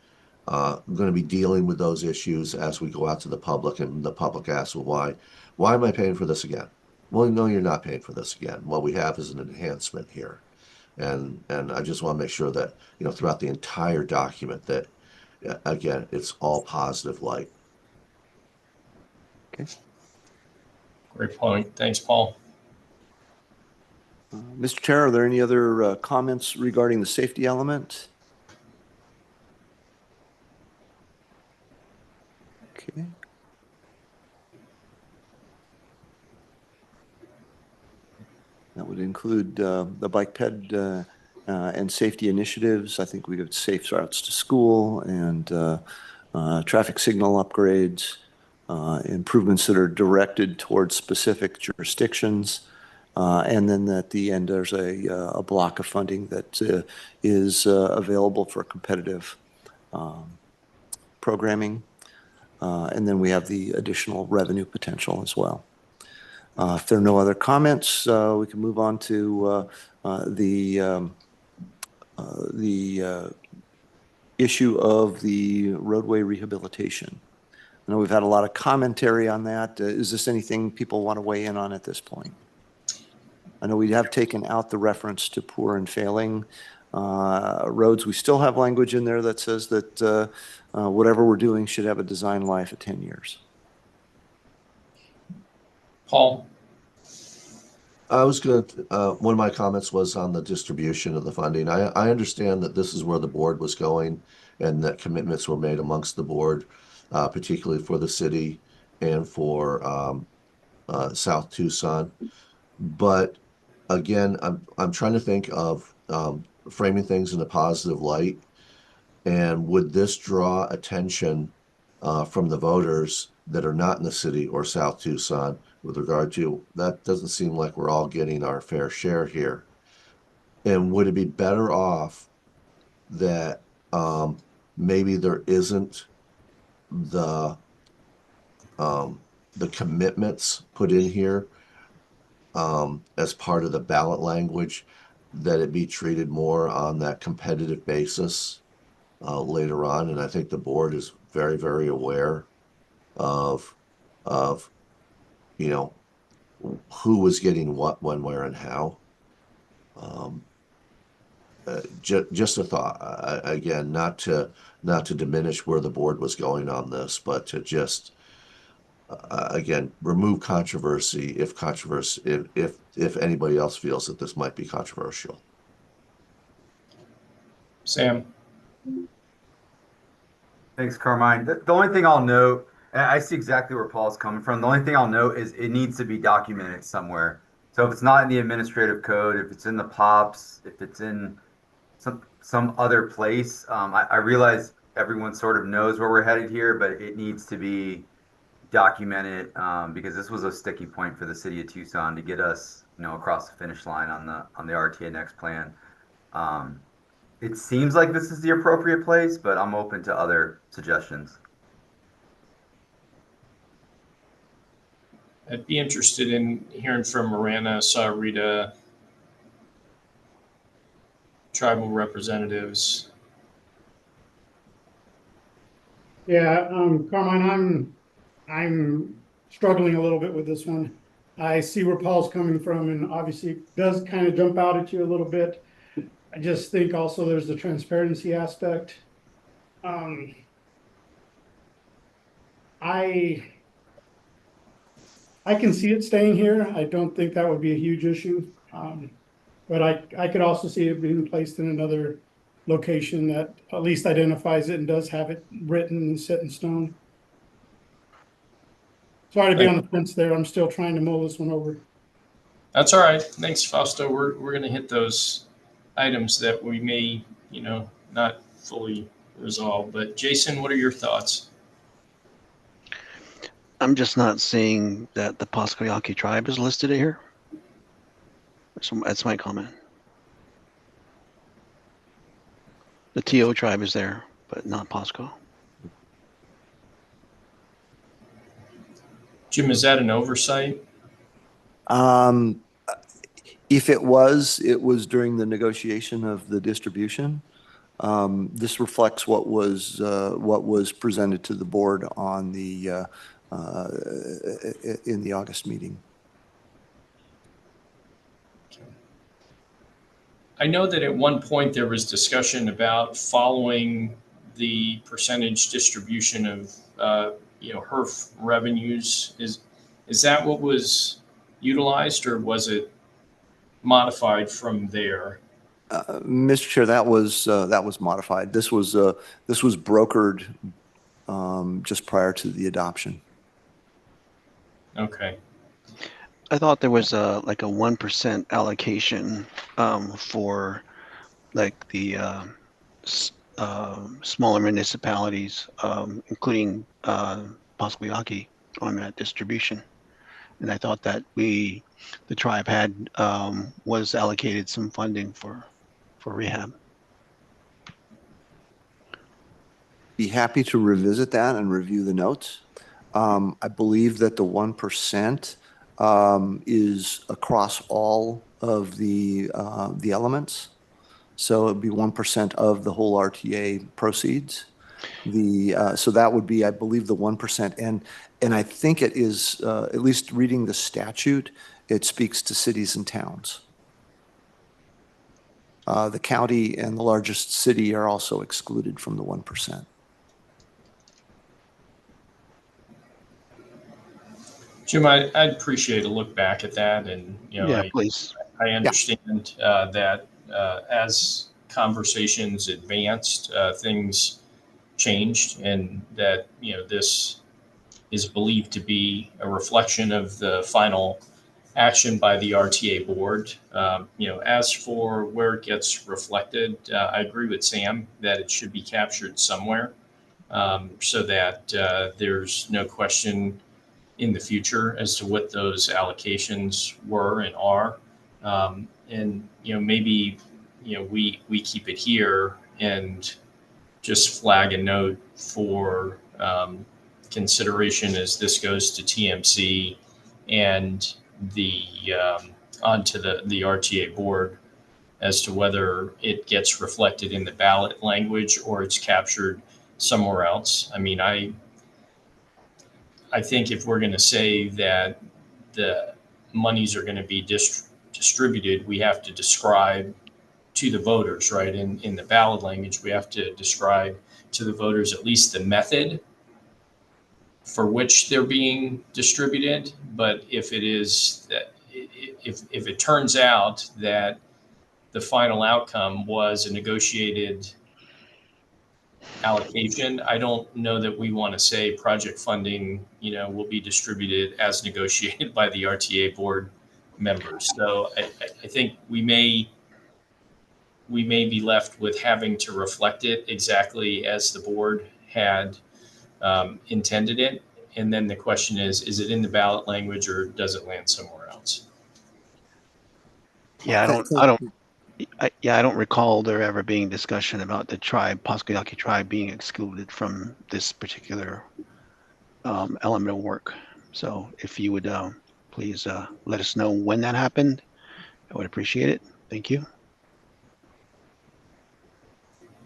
going to be dealing with those issues as we go out to the public, and the public asks, well, why am I paying for this again? Well, no, you're not paying for this again. What we have is an enhancement here. And I just want to make sure that, throughout the entire document that, again, it's all positive light. Okay. Great point. Thanks, Paul. Mr. Chair, are there any other comments regarding the safety element? Okay. That would include the bike ped and safety initiatives. I think we have safe routes to school and traffic signal upgrades, improvements that are directed towards specific jurisdictions. And then at the end, there's a block of funding that is available for competitive programming. And then we have the additional revenue potential as well. If there are no other comments, we can move on to the issue of the roadway rehabilitation. I know we've had a lot of commentary on that. Is this anything people want to weigh in on at this point? I know we have taken out the reference to poor and failing roads. We still have language in there that says that whatever we're doing should have a design life of 10 years. Paul? I was going to, one of my comments was on the distribution of the funding. I understand that this is where the board was going and that commitments were made amongst the board, particularly for the city and for South Tucson. But again, I'm trying to think of framing things in a positive light. And would this draw attention from the voters that are not in the city or South Tucson with regard to that? Doesn't seem like we're all getting our fair share here. And would it be better off that maybe there isn't the commitments put in here as part of the ballot language, that it be treated more on that competitive basis later on? And I think the board is very, very aware of who was getting what, when, where, and how. Just a thought. Again, not to diminish where the board was going on this, but to just again remove controversy if anybody else feels that this might be controversial. Sam? Thanks, Carmine. The only thing I'll note, and I see exactly where Paul's coming from. The only thing I'll note is it needs to be documented somewhere. So if it's not in the administrative code, if it's in the POPs, if it's in some other place, I realize everyone sort of knows where we're headed here, but it needs to be documented because this was a sticky point for the city of Tucson to get us, across the finish line on the RTA next plan. It seems like this is the appropriate place, but I'm open to other suggestions. I'd be interested in hearing from Marana, Sarita, tribal representatives. Yeah, Carmine, I'm struggling a little bit with this one. I see where Paul's coming from, and obviously it does kind of jump out at you a little bit. I just think also there's the transparency aspect. I can see it staying here. I don't think that would be a huge issue. But I could also see it being placed in another location that at least identifies it and does have it written and set in stone. Sorry to be on the fence there. I'm still trying to mull this one over. That's all right. Thanks, Fausto. We're going to hit those items that we may, not fully resolve. But Jason, what are your thoughts? I'm just not seeing that the Pasco-Yaqui tribe is listed here. So that's my comment. The TO tribe is there, but not Pasco. Jim, is that an oversight? If it was during the negotiation of the distribution. This reflects what was presented to the board on the in the August meeting. I know that at one point there was discussion about following the percentage distribution of, HERF revenues. Is that what was utilized, or was it modified from there? Mr. Chair, that was modified. This was brokered just prior to the adoption. Okay. I thought there was like a 1% allocation for like the smaller municipalities, including possibly Aki, on that distribution. And I thought that the tribe had was allocated some funding for rehab. Be happy to revisit that and review the notes. I believe that the 1% is across all of the elements. So it'd be 1% of the whole RTA proceeds. So that would be, I believe, the 1%. And I think it is, at least reading the statute, it speaks to cities and towns. The county and the largest city are also excluded from the 1%. Jim, I'd appreciate a look back at that, and Yeah, please. I understand that as conversations advanced, things changed, and that this is believed to be a reflection of the final action by the RTA board. As for where it gets reflected, I agree with Sam that it should be captured somewhere, so that there's no question in the future as to what those allocations were and are. And maybe we keep it here and just flag a note for consideration as this goes to TMC and the onto the RTA board as to whether it gets reflected in the ballot language or it's captured somewhere else. I mean, I think if we're going to say that the monies are going to be distributed, we have to describe to the voters, right? In the ballot language, we have to describe to the voters at least the method for which they're being distributed. But if it is that, if it turns out that the final outcome was a negotiated allocation, I don't know that we want to say project funding, will be distributed as negotiated by the RTA board members. So I think we may be left with having to reflect it exactly as the board had intended it. And then the question is it in the ballot language or does it land somewhere else? Yeah, I don't recall there ever being discussion about the tribe, Pasquayaki tribe, being excluded from this particular element of work. So if you would please let us know when that happened, I would appreciate it. Thank you.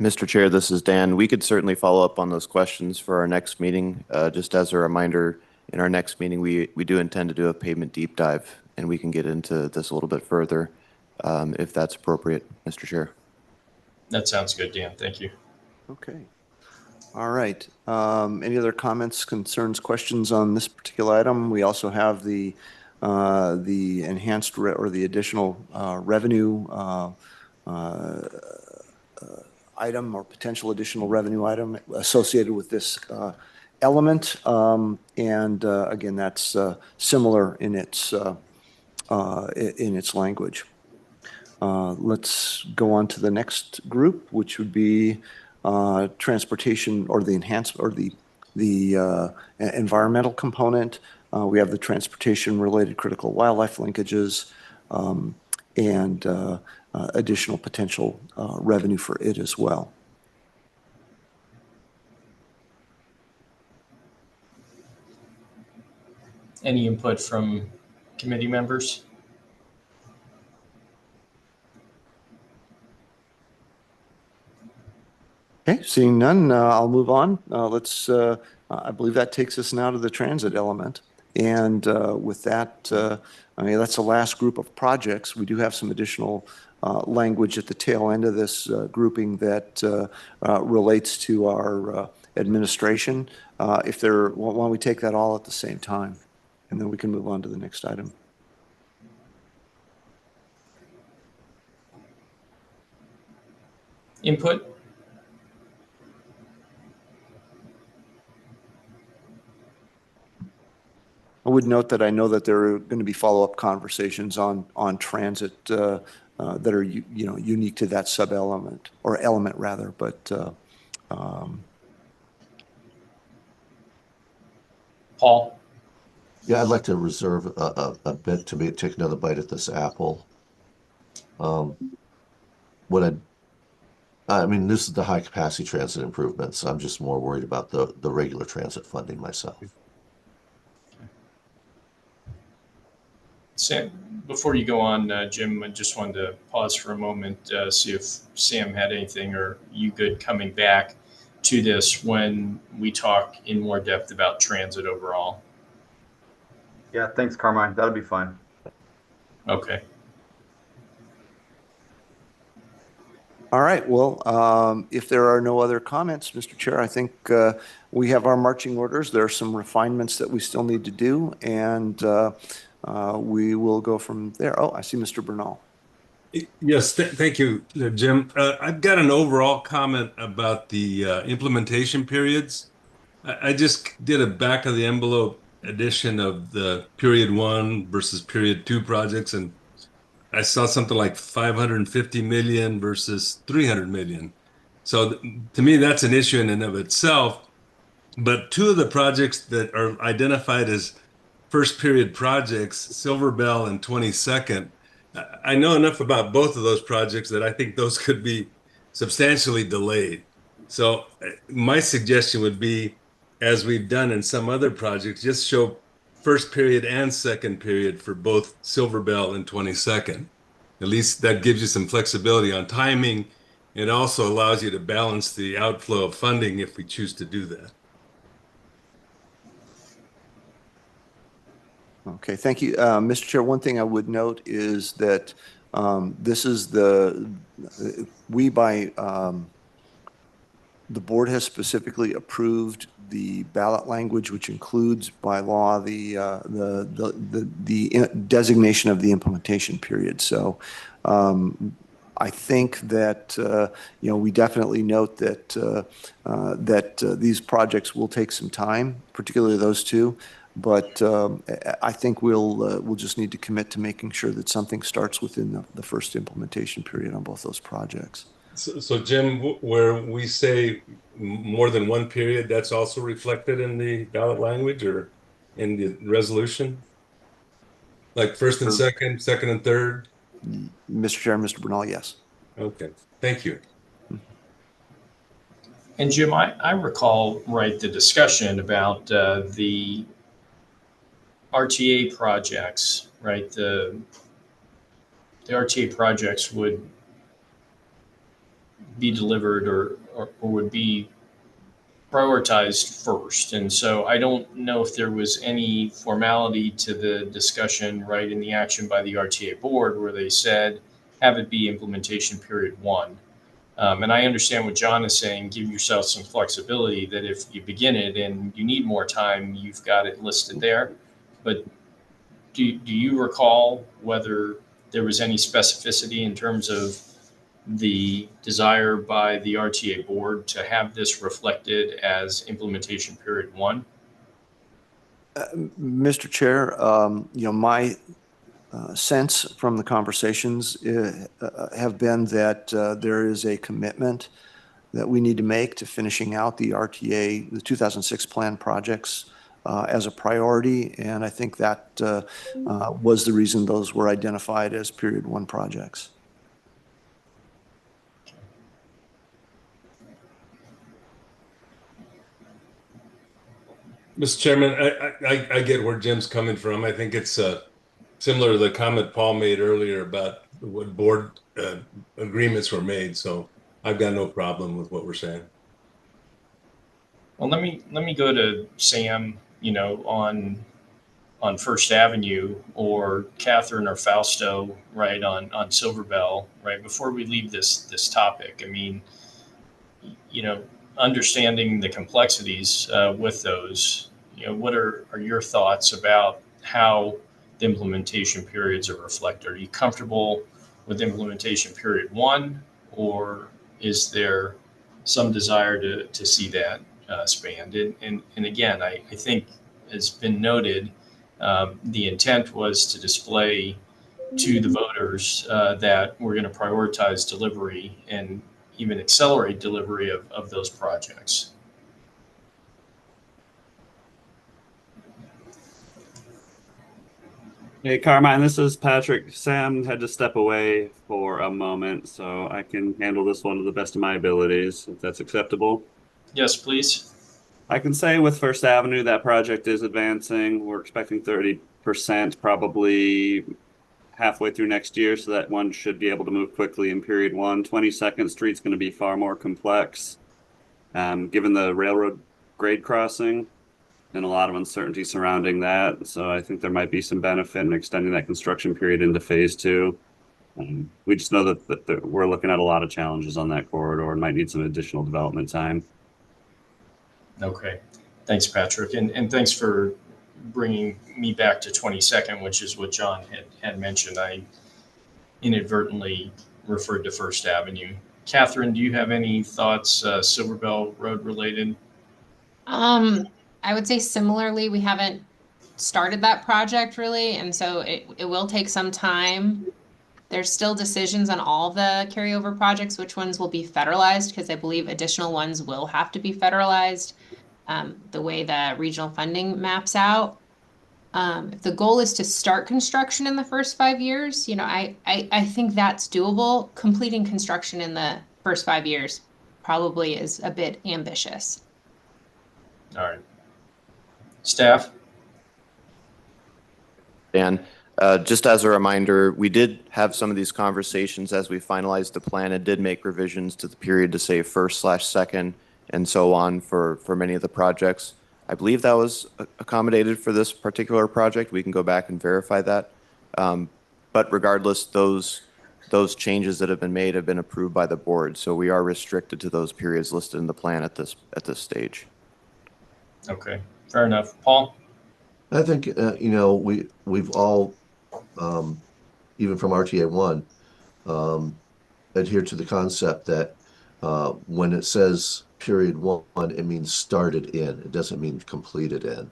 Mr. Chair, this is Dan. We could certainly follow up on those questions for our next meeting. Just as a reminder, in our next meeting, we do intend to do a pavement deep dive, and we can get into this a little bit further if that's appropriate, Mr. Chair. That sounds good, Dan. Thank you. Okay. All right. Any other comments, concerns, questions on this particular item? We also have the enhanced or the additional revenue item or potential additional revenue item associated with this element. And again, that's similar in its language. Let's go on to the next group, which would be transportation or the enhanced or the environmental component. We have the transportation related critical wildlife linkages and additional potential revenue for it as well. Any input from committee members? Okay, seeing none, I'll move on. I believe that takes us now to the transit element. And with that, I mean, that's the last group of projects. We do have some additional language at the tail end of this grouping that relates to our administration. Why don't we take that all at the same time, and then we can move on to the next item. Input? I would note that I know that there are going to be follow-up conversations on transit that are unique to that sub-element, or element rather, but Paul? Yeah, I'd like to reserve a bit to take another bite at this apple. I mean, this is the high capacity transit improvements. I'm just more worried about the regular transit funding myself. Sam, before you go on, Jim, I just wanted to pause for a moment, see if Sam had anything, or you good coming back to this when we talk in more depth about transit overall. Yeah, thanks, Carmine. That'll be fun. Okay. all right. Well, if there are no other comments, Mr. Chair, I think we have our marching orders. There are some refinements that we still need to do, and we will go from there. Oh, I see Mr. Bernal. Yes, thank you, Jim. I've got an overall comment about the implementation periods. I just did a back of the envelope addition of the period 1 versus period 2 projects, and I saw something like 550 million versus 300 million. So to me, that's an issue in and of itself. But two of the projects that are identified as first period projects, Silver Bell and 22nd, I know enough about both of those projects that I think those could be substantially delayed. So my suggestion would be, as we've done in some other projects, just show first period and second period for both Silver Bell and 22nd. At least that gives you some flexibility on timing. It also allows you to balance the outflow of funding if we choose to do that. Okay, thank you. Mr. Chair, one thing I would note is that this is the board has specifically approved the ballot language, which includes by law the designation of the implementation period. So I think that we definitely note that these projects will take some time, particularly those two. But I think we'll just need to commit to making sure that something starts within the first implementation period on both those projects. So Jim, where we say more than one period, that's also reflected in the ballot language or in the resolution? Like first and second, second and third? Mr. Chair, Mr. Bernal, yes. Okay, thank you. And Jim, I recall, right, the discussion about the RTA projects, right? The RTA projects would be delivered or would be prioritized first. And so I don't know if there was any formality to the discussion, right, in the action by the RTA board where they said, have it be implementation period 1. And I understand what John is saying, give yourself some flexibility that if you begin it and you need more time, you've got it listed there. But do you recall whether there was any specificity in terms of the desire by the RTA board to have this reflected as implementation period 1? Mr. Chair, my sense from the conversations have been that there is a commitment that we need to make to finishing out the RTA, the 2006 plan projects as a priority. And I think that was the reason those were identified as period 1 projects. Mr. Chairman, I get where Jim's coming from. I think it's similar to the comment Paul made earlier about what board agreements were made. So I've got no problem with what we're saying. Well, let me go to Sam, on on First Avenue, or Catherine or Fausto, right, on Silver Bell, right, before we leave this topic. I mean, understanding the complexities with those, what are your thoughts about how the implementation periods are reflected? Are you comfortable with implementation period 1, or is there some desire to see that spanned? And again, I think, has been noted, the intent was to display to the voters that we're going to prioritize delivery and even accelerate delivery of those projects. Hey, Carmine, this is Patrick. Sam had to step away for a moment, so I can handle this one to the best of my abilities, if that's acceptable. Yes, please. I can say with First Avenue, that project is advancing. We're expecting 30%, probably halfway through next year, so that one should be able to move quickly in period 1. 22nd Street's going to be far more complex, given the railroad grade crossing and a lot of uncertainty surrounding that. So I think there might be some benefit in extending that construction period into phase 2. We just know that we're looking at a lot of challenges on that corridor and might need some additional development time. Okay. Thanks, Patrick. And thanks for bringing me back to 22nd, which is what John had mentioned. I inadvertently referred to First Avenue. Catherine, do you have any thoughts, Silver Bell Road related? I would say similarly, we haven't started that project really, and so it will take some time. There's still decisions on all the carryover projects, which ones will be federalized, because I believe additional ones will have to be federalized, the way the regional funding maps out. If the goal is to start construction in the first 5 years, I think that's doable. Completing construction in the first 5 years probably is a bit ambitious. All right. Staff? Dan, just as a reminder, we did have some of these conversations as we finalized the plan and did make revisions to the period to say first/second and so on for many of the projects. I believe that was accommodated for this particular project. We can go back and verify that. But regardless, those changes that have been made have been approved by the board. So we are restricted to those periods listed in the plan at this stage. Okay, fair enough. Paul? I think, we've all, even from RTA 1, adhered to the concept that when it says period 1, it means started in. It doesn't mean completed in.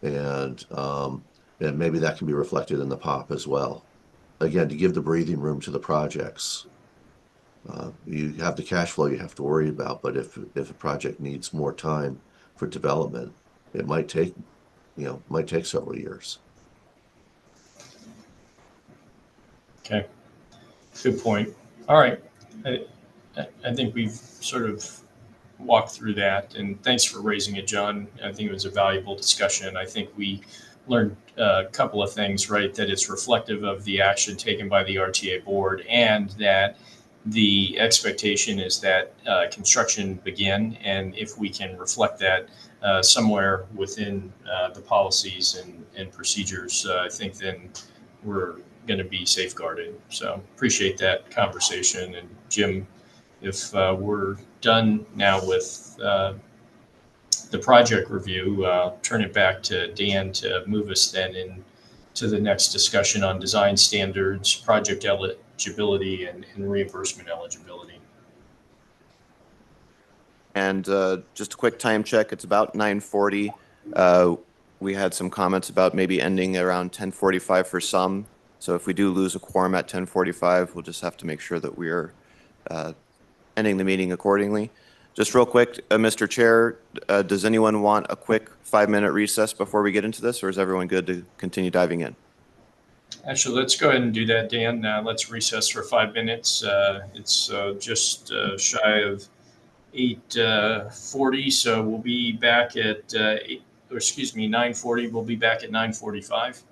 And maybe that can be reflected in the POP as well. Again, to give the breathing room to the projects. You have the cash flow you have to worry about, but if a project needs more time for development, it might take several years. Okay, good point. All right, I think we've sort of walked through that, and thanks for raising it, John. I think it was a valuable discussion. I think we learned a couple of things, right? That it's reflective of the action taken by the RTA board, and that the expectation is that construction begin, and if we can reflect that somewhere within the policies and procedures, I think then we're going to be safeguarded. So appreciate that conversation. And Jim, if we're done now with the project review, I'll turn it back to Dan to move us then into the next discussion on design standards, project eligibility, and reimbursement eligibility. And just a quick time check, it's about 9:40. We had some comments about maybe ending around 10:45 for some. So if we do lose a quorum at 10:45, we'll just have to make sure that we are ending the meeting accordingly. Just real quick, Mr. Chair, does anyone want a quick 5-minute recess before we get into this, or is everyone good to continue diving in? Actually, let's go ahead and do that, Dan. Let's recess for 5 minutes. It's just shy of 8:40, so we'll be back at 9:40. We'll be back at 9:45.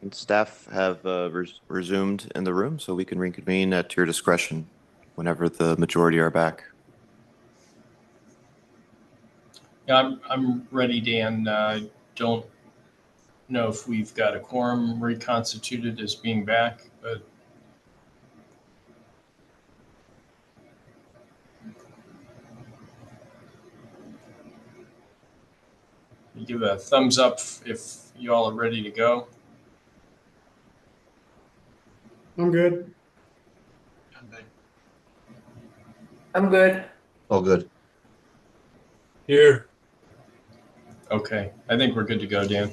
And staff have resumed in the room, so we can reconvene at your discretion whenever the majority are back. Yeah, I'm ready, Dan. Don't know if we've got a quorum reconstituted as being back, but you give a thumbs up if you all are ready to go. I'm good. I'm good. All good. Here. Okay, I think we're good to go, Dan.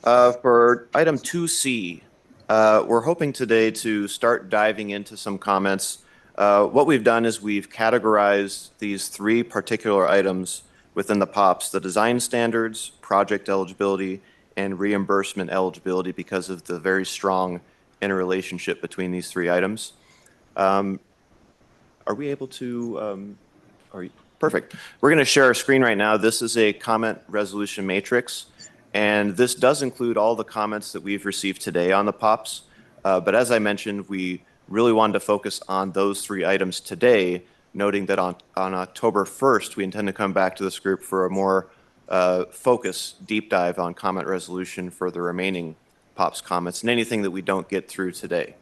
For item 2C, we're hoping today to start diving into some comments. What we've done is we've categorized these 3 particular items within the POPs: the design standards, project eligibility, and reimbursement eligibility, because of the very strong interrelationship between these 3 items. Are we able to, perfect. We're going to share our screen right now. This is a comment resolution matrix, and this does include all the comments that we've received today on the POPs. But as I mentioned, we really wanted to focus on those 3 items today, noting that on October 1st, we intend to come back to this group for a more focused deep dive on comment resolution for the remaining POPs comments and anything that we don't get through today.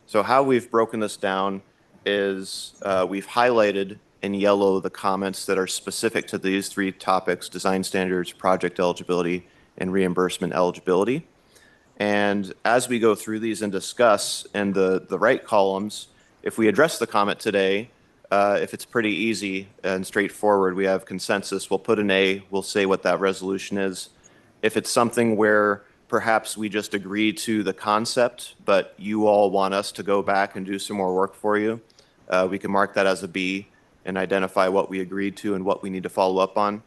So how we've broken this down is we've highlighted in yellow the comments that are specific to these 3 topics: design standards, project eligibility, and reimbursement eligibility. And as we go through these and discuss in the right columns, if we address the comment today, if it's pretty easy and straightforward, we have consensus, we'll put an A, we'll say what that resolution is. If it's something where perhaps we just agree to the concept, but you all want us to go back and do some more work for you, we can mark that as a B and identify what we agreed to and what we need to follow up on.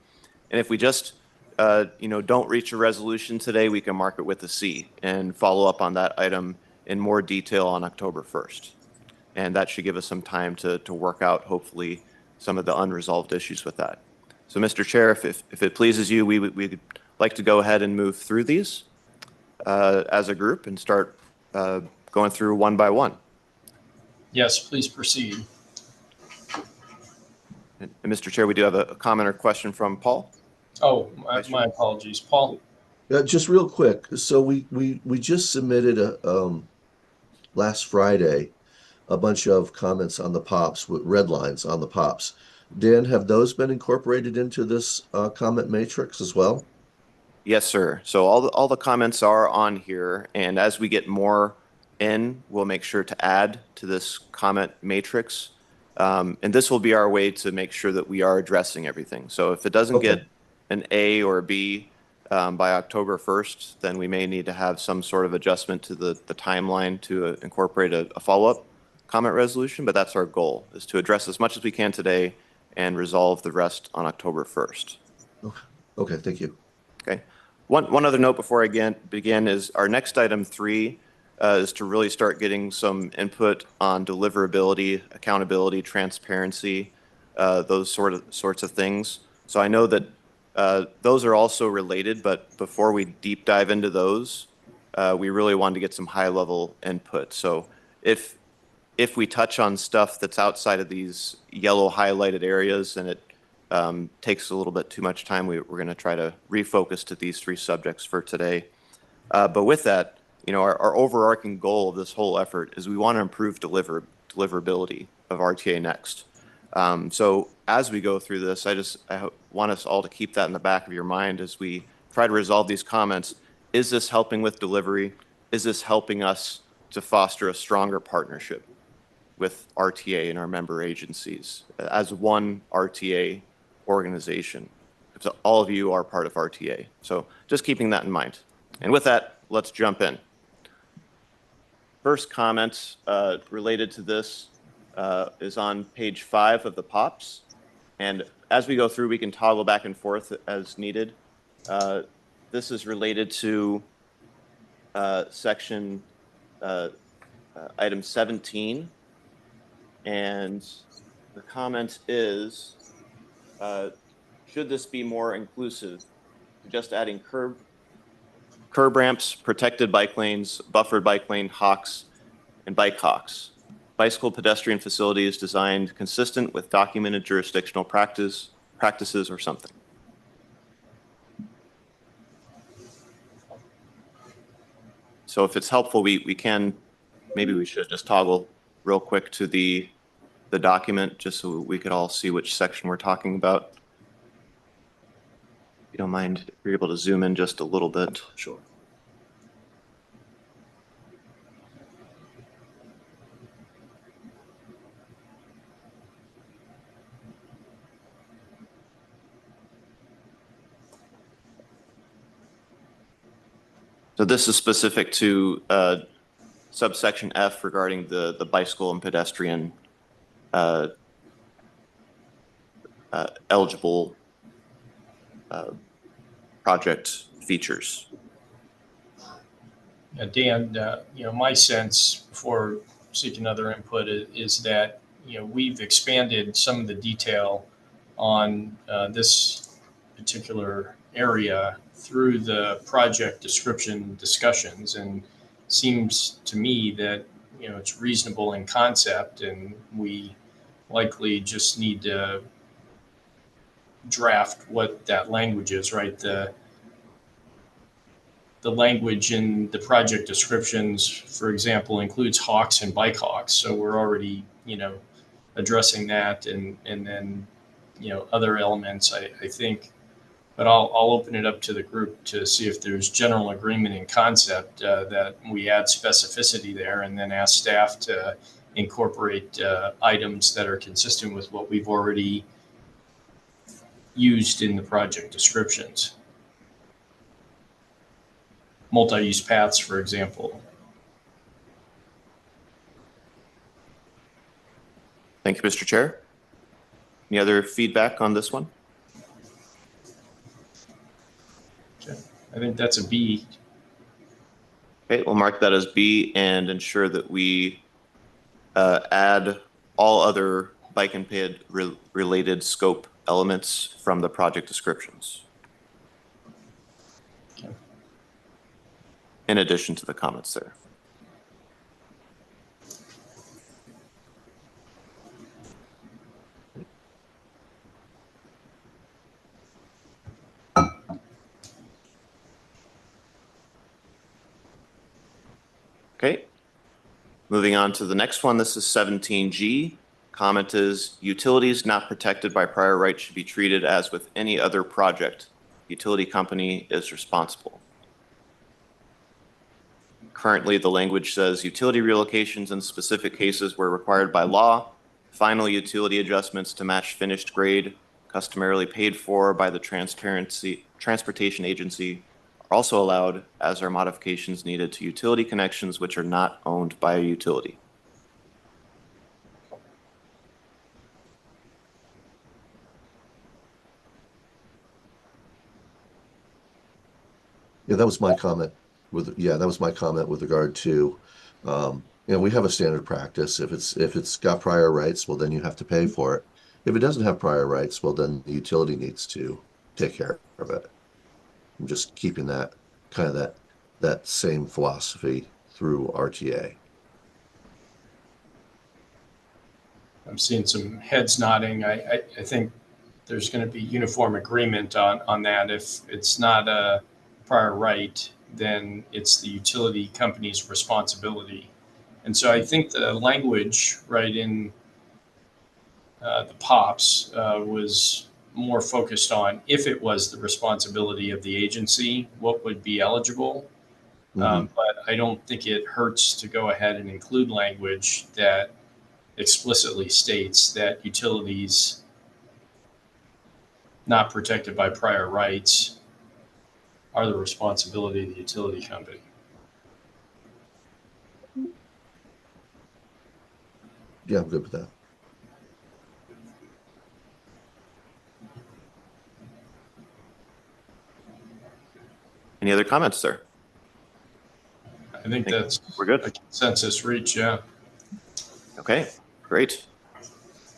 And if we just don't reach a resolution today, we can mark it with a C and follow up on that item in more detail on October 1st. And that should give us some time to work out, hopefully, some of the unresolved issues with that. So, Mr. Chair, if it pleases you, we'd like to go ahead and move through these as a group and start going through one by one. Yes, please proceed. And Mr. Chair, we do have a comment or question from Paul. Oh, my apologies. Paul? Just real quick. So we just submitted last Friday a bunch of comments on the POPs with red lines on the POPs. Dan, have those been incorporated into this comment matrix as well? Yes, sir. So all the comments are on here, and as we get more in, we'll make sure to add to this comment matrix. And this will be our way to make sure that we are addressing everything. So if it doesn't get an A or a B by October 1st, then we may need to have some sort of adjustment to the timeline to incorporate a follow-up comment resolution. But that's our goal, is to address as much as we can today and resolve the rest on October 1st. Okay, thank you. Okay. One other note before I begin is our next item 3 is to really start getting some input on deliverability, accountability, transparency, those sorts of things. So I know that those are also related, but before we deep dive into those, we really wanted to get some high-level input. So if we touch on stuff that's outside of these yellow highlighted areas and it takes a little bit too much time, we're going to try to refocus to these 3 subjects for today. But with that, our overarching goal of this whole effort is we want to improve deliverability of RTA Next. So as we go through this, I want us all to keep that in the back of your mind as we try to resolve these comments. Is this helping with delivery? Is this helping us to foster a stronger partnership with RTA and our member agencies as one RTA organization? So all of you are part of RTA. So just keeping that in mind. And with that, let's jump in. First comment related to this is on page 5 of the POPs. And as we go through, we can toggle back and forth as needed. This is related to section item 17. And the comment is, should this be more inclusive? Just adding curb curb ramps, protected bike lanes, buffered bike lane hawks, and bike hawks. Bicycle pedestrian facilities designed consistent with documented jurisdictional practices or something. So if it's helpful, we can, maybe we should just toggle real quick to the document just so we could all see which section we're talking about. If you don't mind, if you're able to zoom in just a little bit. Sure. So this is specific to subsection F regarding the bicycle and pedestrian eligible project features. Dan, my sense before seeking other input is that, we've expanded some of the detail on this particular area through the project description discussions, and seems to me that, it's reasonable in concept, and we likely just need to draft what that language is, right? The language in the project descriptions, for example, includes hawks and bike hawks. So we're already, addressing that, and then, other elements, I think. But I'll open it up to the group to see if there's general agreement in concept that we add specificity there, and then ask staff to incorporate items that are consistent with what we've already used in the project descriptions. Multi-use paths, for example. Thank you, Mr. Chair. Any other feedback on this one? Okay. I think that's a B. Okay, we'll mark that as B and ensure that we add all other bike and ped related scope elements from the project descriptions. Okay. In addition to the comments there. Okay, moving on to the next one. This is 17G. Comment is, utilities not protected by prior rights should be treated as with any other project. Utility company is responsible. Currently, the language says utility relocations in specific cases where required by law, final utility adjustments to match finished grade, customarily paid for by the transportation agency, are also allowed, as are modifications needed to utility connections which are not owned by a utility. Yeah, that was my comment with regard to, we have a standard practice. If it's got prior rights, well, then you have to pay for it. If it doesn't have prior rights, well, then the utility needs to take care of it. I'm just keeping that kind of that same philosophy through RTA. I'm seeing some heads nodding. I think there's going to be uniform agreement on that. If it's not a prior right, then it's the utility company's responsibility. And so I think the language right in the POPs was more focused on if it was the responsibility of the agency, what would be eligible. But I don't think it hurts to go ahead and include language that explicitly states that utilities not protected by prior rights are the responsibility of the utility company. Yeah, I'm good with that. Any other comments, sir? I think that's we're good. A consensus reach, yeah. Okay, great.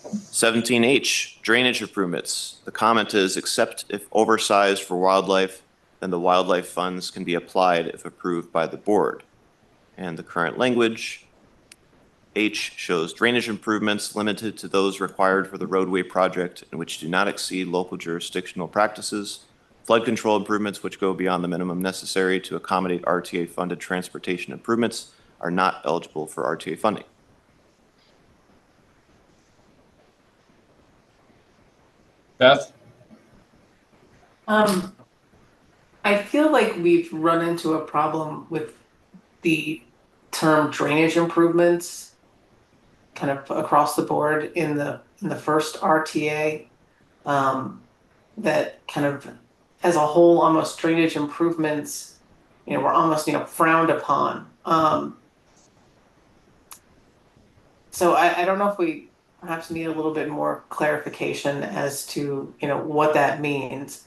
17H, drainage improvements. The comment is, except if oversized for wildlife, then the wildlife funds can be applied if approved by the board. And the current language, H, shows drainage improvements limited to those required for the roadway project and which do not exceed local jurisdictional practices. Flood control improvements which go beyond the minimum necessary to accommodate RTA-funded transportation improvements are not eligible for RTA funding. Beth? I feel like we've run into a problem with the term drainage improvements kind of across the board in the first RTA. That kind of as a whole, almost drainage improvements, were almost, frowned upon. So I don't know if we perhaps need a little bit more clarification as to, what that means.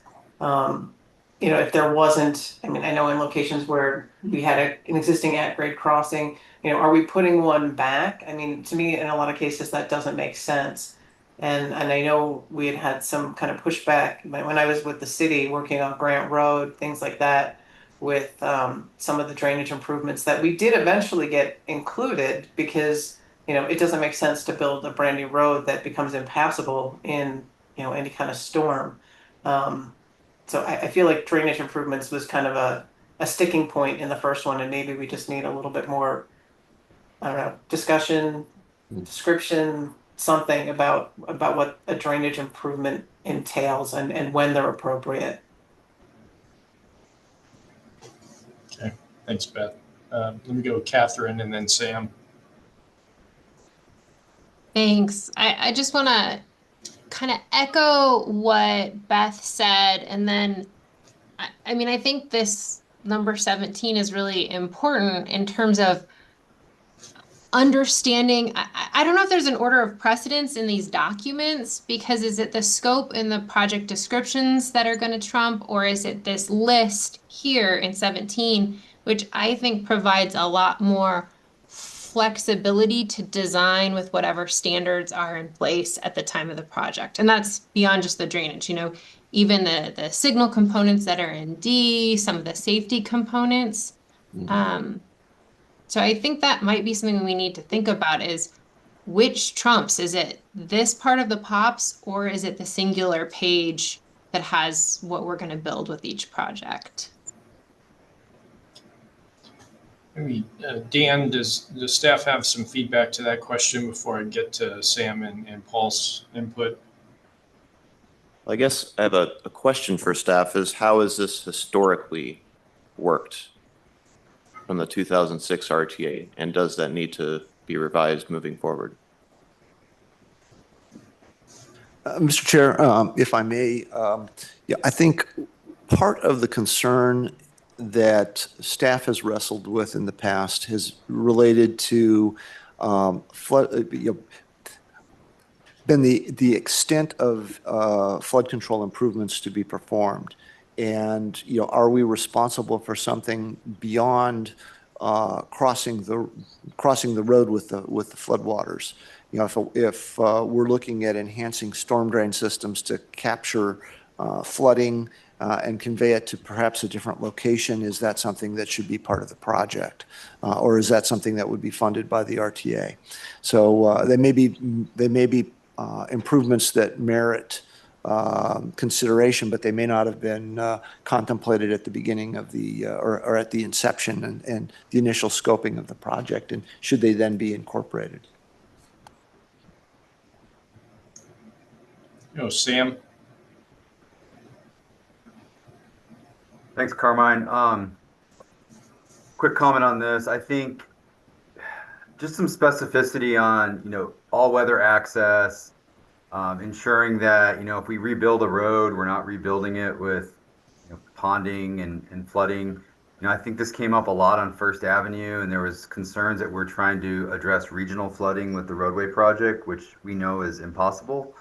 If there wasn't, I mean, I know in locations where we had an existing at-grade crossing, are we putting one back? I mean, to me, in a lot of cases, that doesn't make sense. And I know we had some kind of pushback when I was with the city working on Grant Road, things like that, with some of the drainage improvements that we did eventually get included because, it doesn't make sense to build a brand new road that becomes impassable in, any kind of storm. So I feel like drainage improvements was kind of a sticking point in the first one, and maybe we just need a little bit more, I don't know, discussion, description, something about what a drainage improvement entails and when they're appropriate. Okay, thanks, Beth. Let me go with Catherine and then Sam. Thanks. I just want to kind of echo what Beth said. And then, I mean, I think this number 17 is really important in terms of understanding. I don't know if there's an order of precedence in these documents, because is it the scope and the project descriptions that are going to trump, or is it this list here in 17, which I think provides a lot more flexibility to design with whatever standards are in place at the time of the project. And that's beyond just the drainage, even the signal components that are in D, some of the safety components. So I think that might be something we need to think about is which trumps. Is it this part of the POPs, or is it the singular page that has what we're going to build with each project? Maybe, Dan, does the staff have some feedback to that question before I get to Sam and Paul's input? I guess I have a question for staff is how has this historically worked from the 2006 RTA, and does that need to be revised moving forward? Mr. Chair, if I may, yeah, I think part of the concern that staff has wrestled with in the past has related to flood, been the extent of flood control improvements to be performed, and are we responsible for something beyond crossing the road with the floodwaters? If we're looking at enhancing storm drain systems to capture flooding and convey it to perhaps a different location, is that something that should be part of the project, or is that something that would be funded by the RTA? So they may be improvements that merit consideration, but they may not have been contemplated at the beginning of the or at the inception and the initial scoping of the project, and should they then be incorporated? Sam. Thanks, Carmine. Quick comment on this. I think just some specificity on, all-weather access, ensuring that, if we rebuild a road, we're not rebuilding it with ponding and flooding. I think this came up a lot on First Avenue, and there was concerns that we're trying to address regional flooding with the roadway project, which we know is impossible.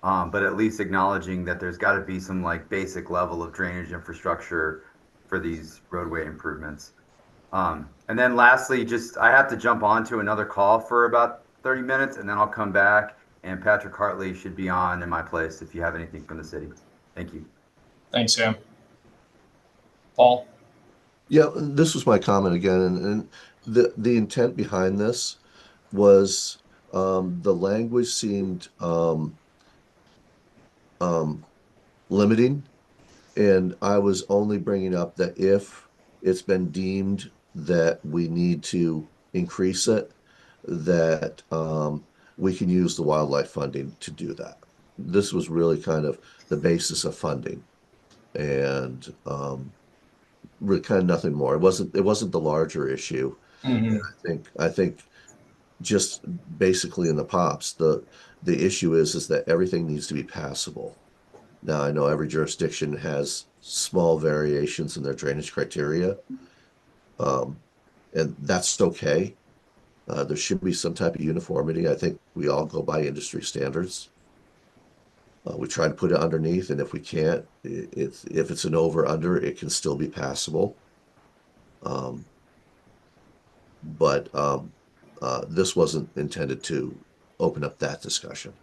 But at least acknowledging that there's got to be some basic level of drainage infrastructure for these roadway improvements. And then lastly, I have to jump onto another call for about 30 minutes, and then I'll come back, and Patrick Hartley should be on in my place if you have anything from the city. Thank you. Thanks, Sam. Paul? Yeah, this was my comment again, and the intent behind this was the language seemed limiting, and I was only bringing up that if it's been deemed that we need to increase it, that we can use the wildlife funding to do that. This was really kind of the basis of funding, and really kind of nothing more. It wasn't the larger issue. Mm-hmm. I think just basically in the pops, the issue is that everything needs to be passable. Now, I know every jurisdiction has small variations in their drainage criteria, um, and that's okay. There should be some type of uniformity. I think we all go by industry standards. We try to put it underneath, and if we can't, if it's an over under, it can still be passable. Um, but this wasn't intended to open up that discussion.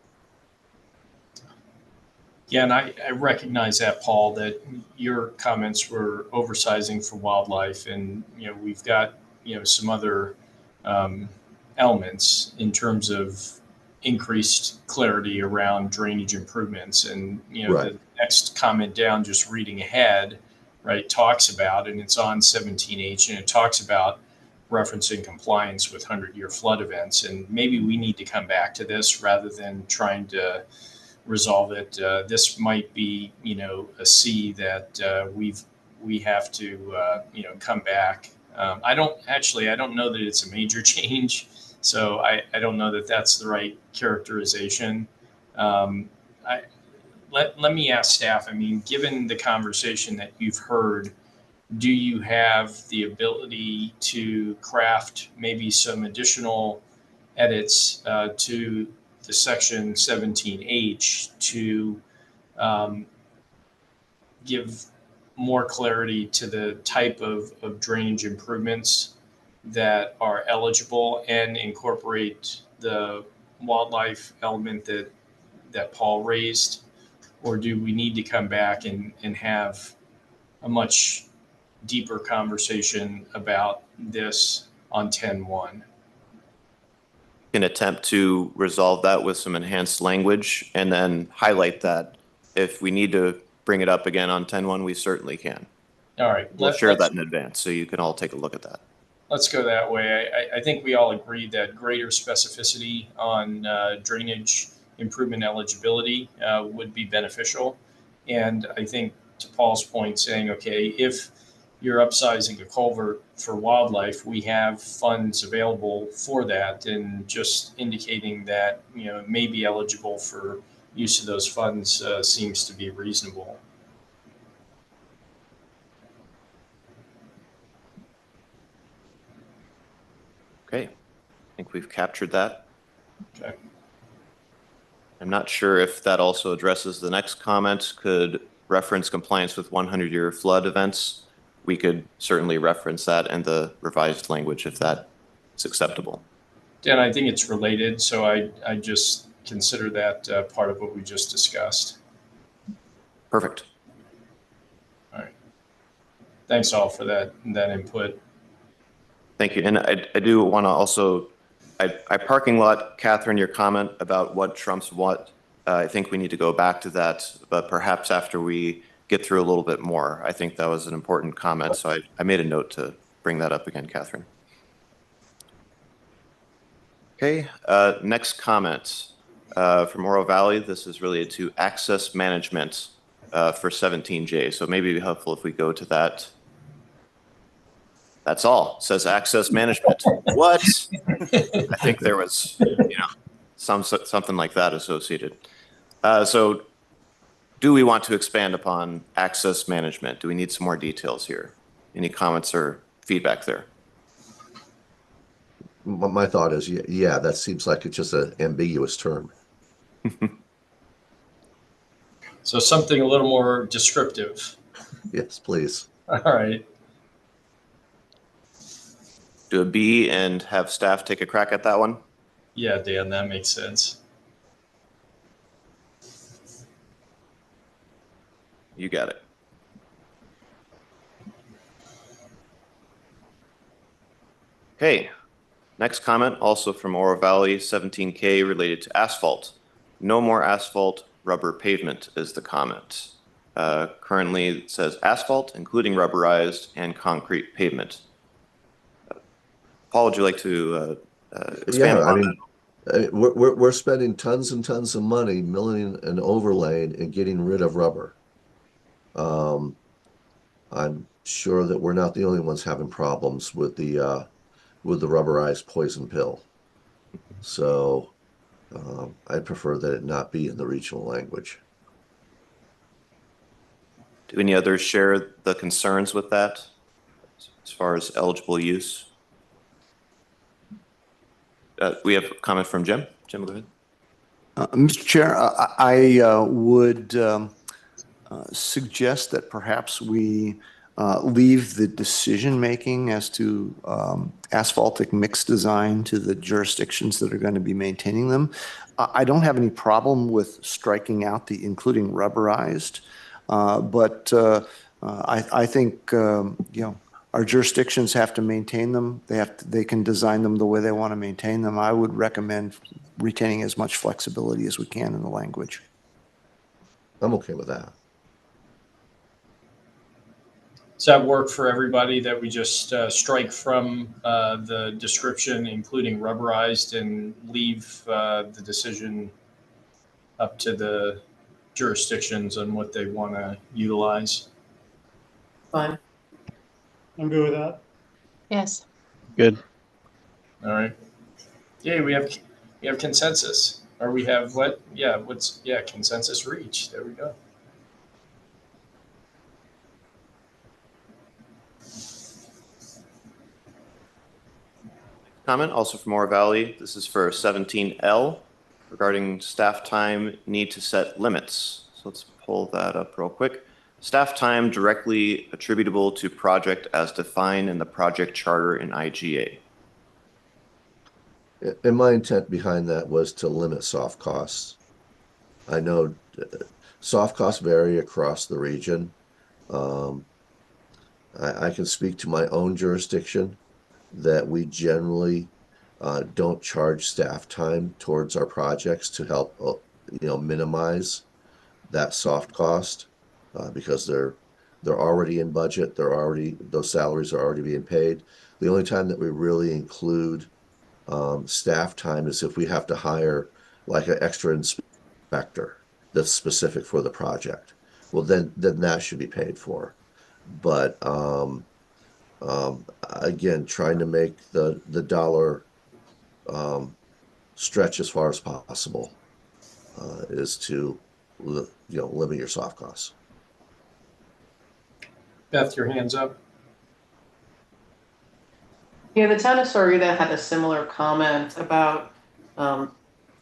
Yeah, and I recognize that, Paul, that your comments were oversizing for wildlife, and we've got some other um, elements in terms of increased clarity around drainage improvements, and Right. the next comment down, just reading ahead, right, talks about, and it's on 17H, and it talks about referencing compliance with 100-year flood events, and maybe we need to come back to this rather than trying to resolve it. This might be, a C that we have to, come back. I don't know that it's a major change, so I don't know that that's the right characterization. Um, I, let me ask staff. I mean, given the conversation that you've heard, do you have the ability to craft maybe some additional edits to the section 17H to um, give more clarity to the type of drainage improvements that are eligible and incorporate the wildlife element that Paul raised? Or do we need to come back and have a much deeper conversation about this on 10-1? Can attempt to resolve that with some enhanced language and then highlight that if we need to bring it up again on 10-1, we certainly can. All right. We'll share that in advance so you can all take a look at that. Let's go that way. I think we all agree that greater specificity on drainage improvement eligibility would be beneficial. And I think to Paul's point, saying, okay, if you're upsizing a culvert for wildlife, we have funds available for that, and just indicating that it may be eligible for use of those funds seems to be reasonable. Okay, I think we've captured that. Okay. I'm not sure if that also addresses the next comment. Could reference compliance with 100-year flood events. We could certainly reference that in the revised language if that is acceptable. Dan, I think it's related, so I just consider that part of what we just discussed. Perfect. All right. Thanks all for that input. Thank you. And I do want to also, I parking lot, Catherine, your comment about what trumps what, I think we need to go back to that, but perhaps after we get through a little bit more. I think that was an important comment, so I made a note to bring that up again, Catherine. Okay, next comment from Oro Valley. This is related to access management for 17J. So maybe it'd be helpful if we go to that. That's all. It says access management. What? I think there was, something like that associated. So do we want to expand upon access management? Do we need some more details here? Any comments or feedback there? My thought is, yeah, that seems like it's just an ambiguous term. So something a little more descriptive. Yes, please. All right. Do a B and have staff take a crack at that one? Yeah, Dan, that makes sense. You got it. Okay. Next comment, also from Oro Valley, 17K, related to asphalt. No more asphalt, rubber pavement is the comment. Currently it says asphalt, including rubberized and concrete pavement. Paul, would you like to expand Yeah, I upon mean, we're spending tons and tons of money milling and overlaying and getting rid of rubber. I'm sure that we're not the only ones having problems with the rubberized poison pill. So I'd prefer that it not be in the regional language. Do any others share the concerns with that as far as eligible use? We have a comment from Jim. Jim, go ahead. Mr. Chair, I would suggest that perhaps we leave the decision-making as to asphaltic mix design to the jurisdictions that are going to be maintaining them. I don't have any problem with striking out the including rubberized, but I think our jurisdictions have to maintain them. They can design them the way they want to maintain them. I would recommend retaining as much flexibility as we can in the language. I'm okay with that. Does that work for everybody that we just strike from the description, including rubberized, and leave the decision up to the jurisdictions on what they want to utilize? Fine. I'm good with that. Yes. Good. All right. Yay, we have consensus. Or we have what? Yeah, consensus reached. There we go. Comment also from Oro Valley. This is for 17L regarding staff time need to set limits. So let's pull that up real quick. Staff time directly attributable to project as defined in the project charter in IGA. And my intent behind that was to limit soft costs. I know soft costs vary across the region. I can speak to my own jurisdiction that we generally don't charge staff time towards our projects to help minimize that soft cost because they're already in budget. Those salaries are already being paid. The only time that we really include staff time is if we have to hire like an extra inspector that's specific for the project. Well, then that should be paid for. But again, trying to make the dollar stretch as far as possible is to limit your soft costs. Beth, your hand's up. Yeah, the town of Sahuarita had a similar comment about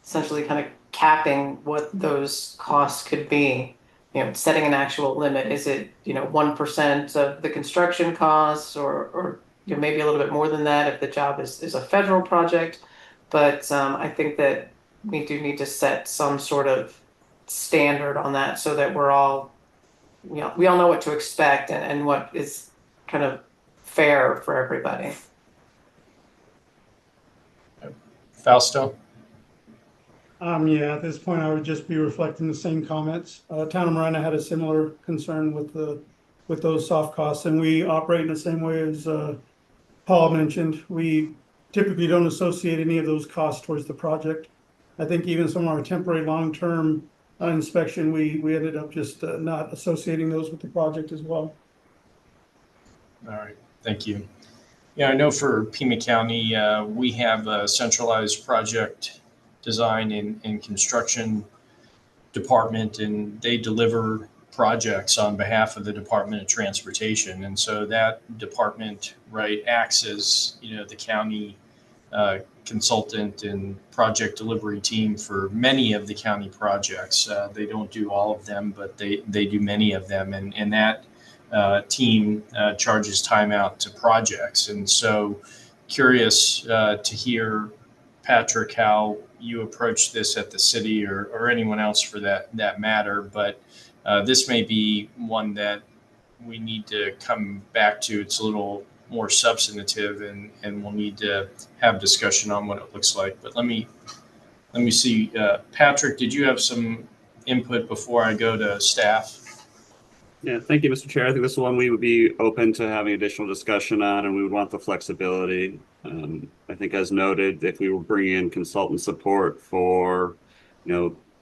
essentially kind of capping what those costs could be. Setting an actual limit. Is it 1% of the construction costs, or maybe a little bit more than that if the job is a federal project? But I think that we do need to set some sort of standard on that so that we all know what to expect and what is kind of fair for everybody. Fausto? Yeah, at this point, I would just be reflecting the same comments. Town of Marina had a similar concern with those soft costs, and we operate in the same way as Paul mentioned. We typically don't associate any of those costs towards the project. I think even some of our temporary long-term inspection, we ended up just not associating those with the project as well. All right, thank you. Yeah, I know for Pima County, we have a centralized project design and construction department, and they deliver projects on behalf of the Department of Transportation. And so that department, acts as, the county consultant and project delivery team for many of the county projects. They don't do all of them, but they do many of them. And that team charges time out to projects. And so curious to hear, Patrick, how you approach this at the city or anyone else for that matter. But this may be one that we need to come back to. It's a little more substantive, and we'll need to have discussion on what it looks like. But let me see. Patrick, did you have some input before I go to staff? Yeah, thank you, Mr. Chair. I think this is one we would be open to having additional discussion on, and we would want the flexibility. I think, as noted, if we were bringing in consultant support for,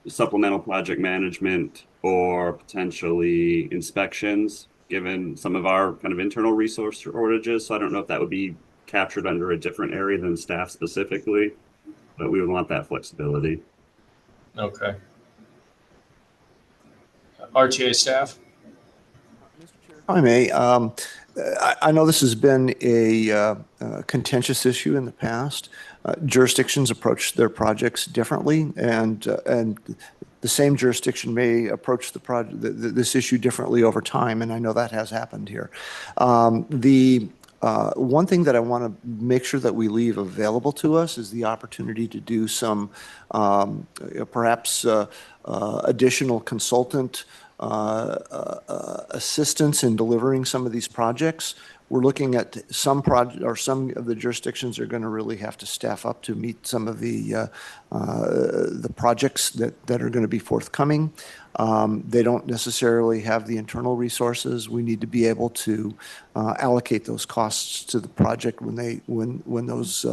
supplemental project management or potentially inspections, given some of our kind of internal resource shortages. So I don't know if that would be captured under a different area than staff specifically, but we would want that flexibility. Okay. RTA staff? If I may, I know this has been a contentious issue in the past. Jurisdictions approach their projects differently, and the same jurisdiction may approach this issue differently over time, and I know that has happened here. The one thing that I want to make sure that we leave available to us is the opportunity to do some perhaps additional consultant assistance in delivering some of these projects. We're looking at some of the jurisdictions are going to really have to staff up to meet some of the projects that are going to be forthcoming. They don't necessarily have the internal resources. We need to be able to allocate those costs to the project when those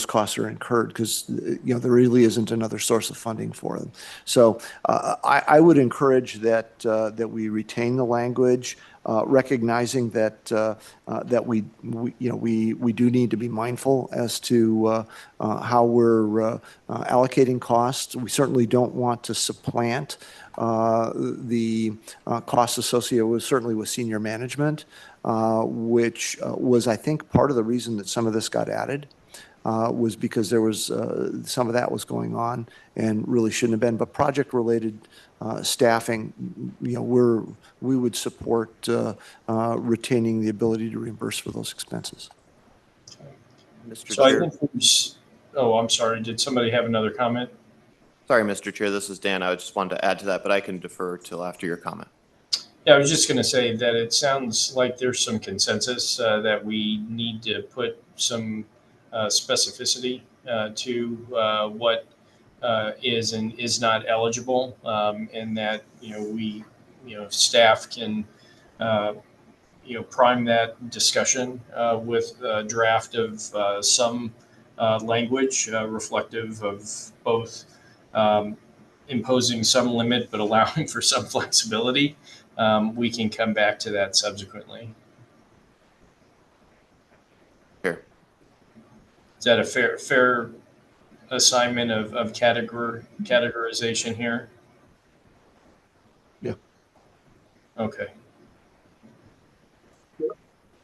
costs are incurred, because there really isn't another source of funding for them. So I would encourage that we retain the language, recognizing that we do need to be mindful as to how we're allocating costs. We certainly don't want to supplant the costs associated with senior management, which was, I think, part of the reason that some of this got added, was because there was some of that was going on and really shouldn't have been. But project-related staffing, we would support retaining the ability to reimburse for those expenses. Mr. So Chair. I think I'm sorry. Did somebody have another comment? Sorry, Mr. Chair, this is Dan. I just wanted to add to that, but I can defer till after your comment. Yeah, I was just going to say that it sounds like there's some consensus that we need to put some specificity to what is and is not eligible, and that staff can prime that discussion with a draft of some language reflective of both imposing some limit but allowing for some flexibility. We can come back to that subsequently. Sure. Is that a fair assignment of categorization here? Yeah. Okay.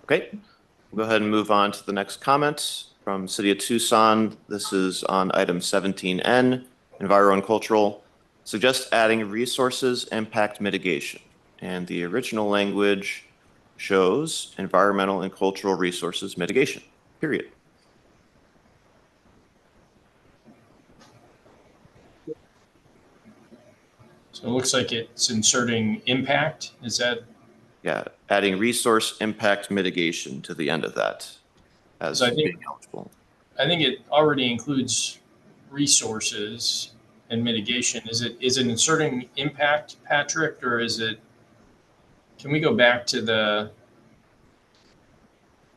Okay, we'll go ahead and move on to the next comment from City of Tucson. This is on item 17N, Enviro and Cultural. Suggest adding resources impact mitigation. And the original language shows environmental and cultural resources mitigation, period. So it looks like it's inserting impact. Is that? Yeah, adding resource impact mitigation to the end of that as being eligible. I think it already includes resources and mitigation. Is it inserting impact, Patrick, or is it? Can we go back to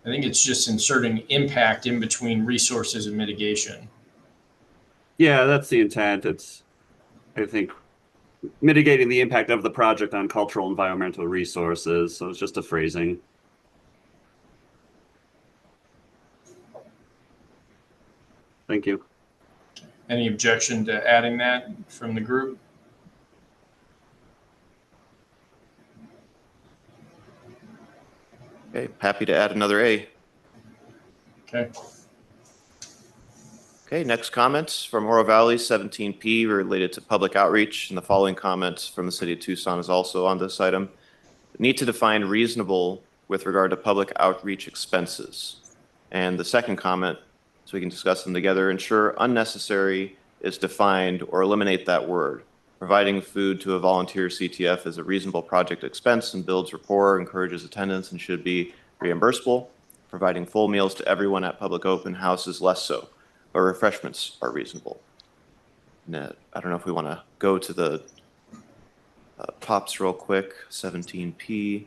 I think it's just inserting impact in between resources and mitigation. Yeah, that's the intent. It's, I think, mitigating the impact of the project on cultural environmental resources. So it's just a phrasing. Thank you. Any objection to adding that from the group? Okay, happy to add another A. Okay. Okay, next comments from Oro Valley, 17P, related to public outreach. And the following comments from the City of Tucson is also on this item. Need to define reasonable with regard to public outreach expenses. And the second comment, so we can discuss them together, ensure unnecessary is defined or eliminate that word. Providing food to a volunteer CTF is a reasonable project expense and builds rapport, encourages attendance, and should be reimbursable. Providing full meals to everyone at public open house is less so, but refreshments are reasonable. I don't know if we want to go to the POPs real quick, 17P.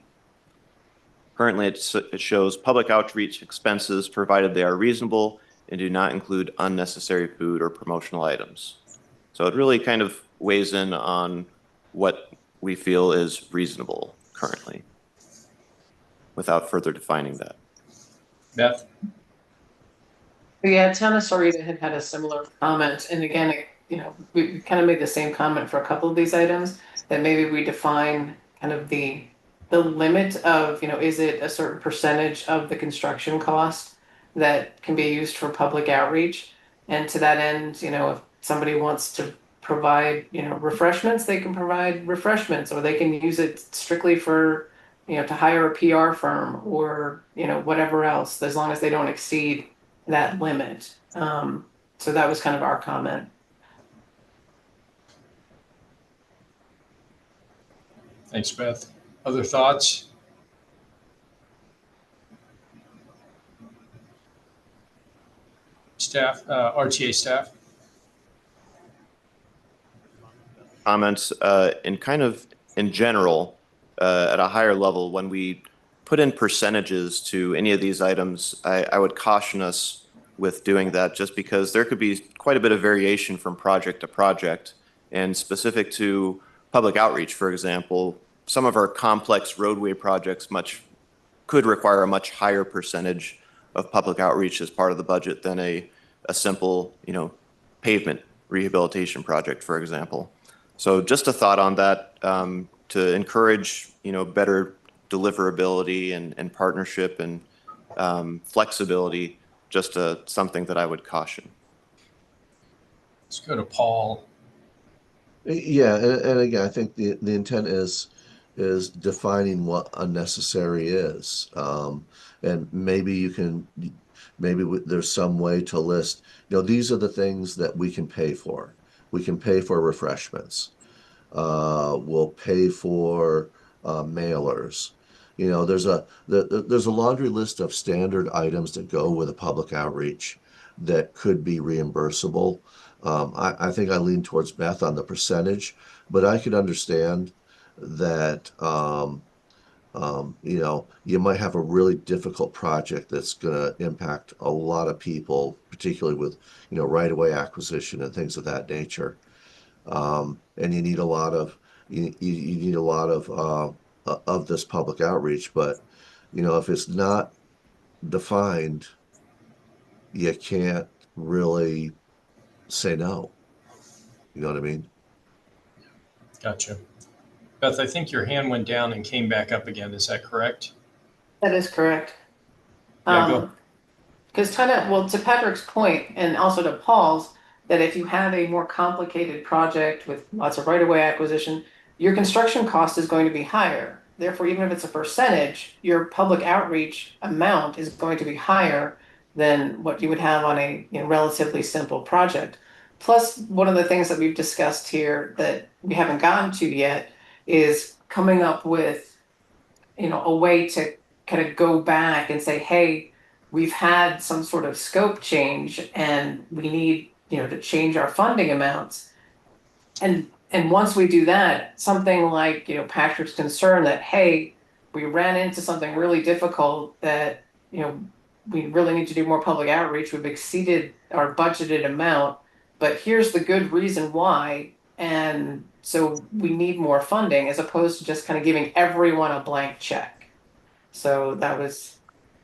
Currently, it shows public outreach expenses provided they are reasonable and do not include unnecessary food or promotional items. So it really kind of weighs in on what we feel is reasonable currently without further defining that. Beth? Yeah, Town of Sarita had a similar comment, and again, we kind of made the same comment for a couple of these items, that maybe we define kind of the limit of, is it a certain percentage of the construction cost that can be used for public outreach? And to that end, if somebody wants to provide, refreshments, they can provide refreshments, or they can use it strictly for, to hire a PR firm or, whatever else, as long as they don't exceed that limit. So that was kind of our comment. Thanks, Beth. Other thoughts? Staff, RTA staff? Comments in general, at a higher level, when we put in percentages to any of these items, I would caution us with doing that, just because there could be quite a bit of variation from project to project. And specific to public outreach, for example, some of our complex roadway projects could require a much higher percentage of public outreach as part of the budget than a simple, pavement rehabilitation project, for example. So just a thought on that, to encourage, better deliverability and partnership and flexibility, just something that I would caution. Let's go to Paul. Yeah, and again, I think the intent is defining what unnecessary is, and maybe there's some way to list. These are the things that we can pay for. We can pay for refreshments. We'll pay for mailers. There's a laundry list of standard items that go with a public outreach that could be reimbursable. I think I lean towards Beth on the percentage, but I could understand that you might have a really difficult project that's going to impact a lot of people, particularly with right-of-way acquisition and things of that nature. And you need a lot of of this public outreach, but if it's not defined, you can't really say no. You know what I mean? Gotcha. Beth, I think your hand went down and came back up again. Is that correct? That is correct. Yeah, go. Because to Patrick's point, and also to Paul's, that if you have a more complicated project with lots of right-of-way acquisition, your construction cost is going to be higher. Therefore, even if it's a percentage, your public outreach amount is going to be higher than what you would have on a relatively simple project. Plus, one of the things that we've discussed here that we haven't gotten to yet is coming up with a way to kind of go back and say, hey, we've had some sort of scope change and we need to change our funding amounts. And once we do that, something like Patrick's concern that, hey, we ran into something really difficult that we really need to do more public outreach, we've exceeded our budgeted amount, but here's the good reason why, and so we need more funding, as opposed to just kind of giving everyone a blank check. So that was,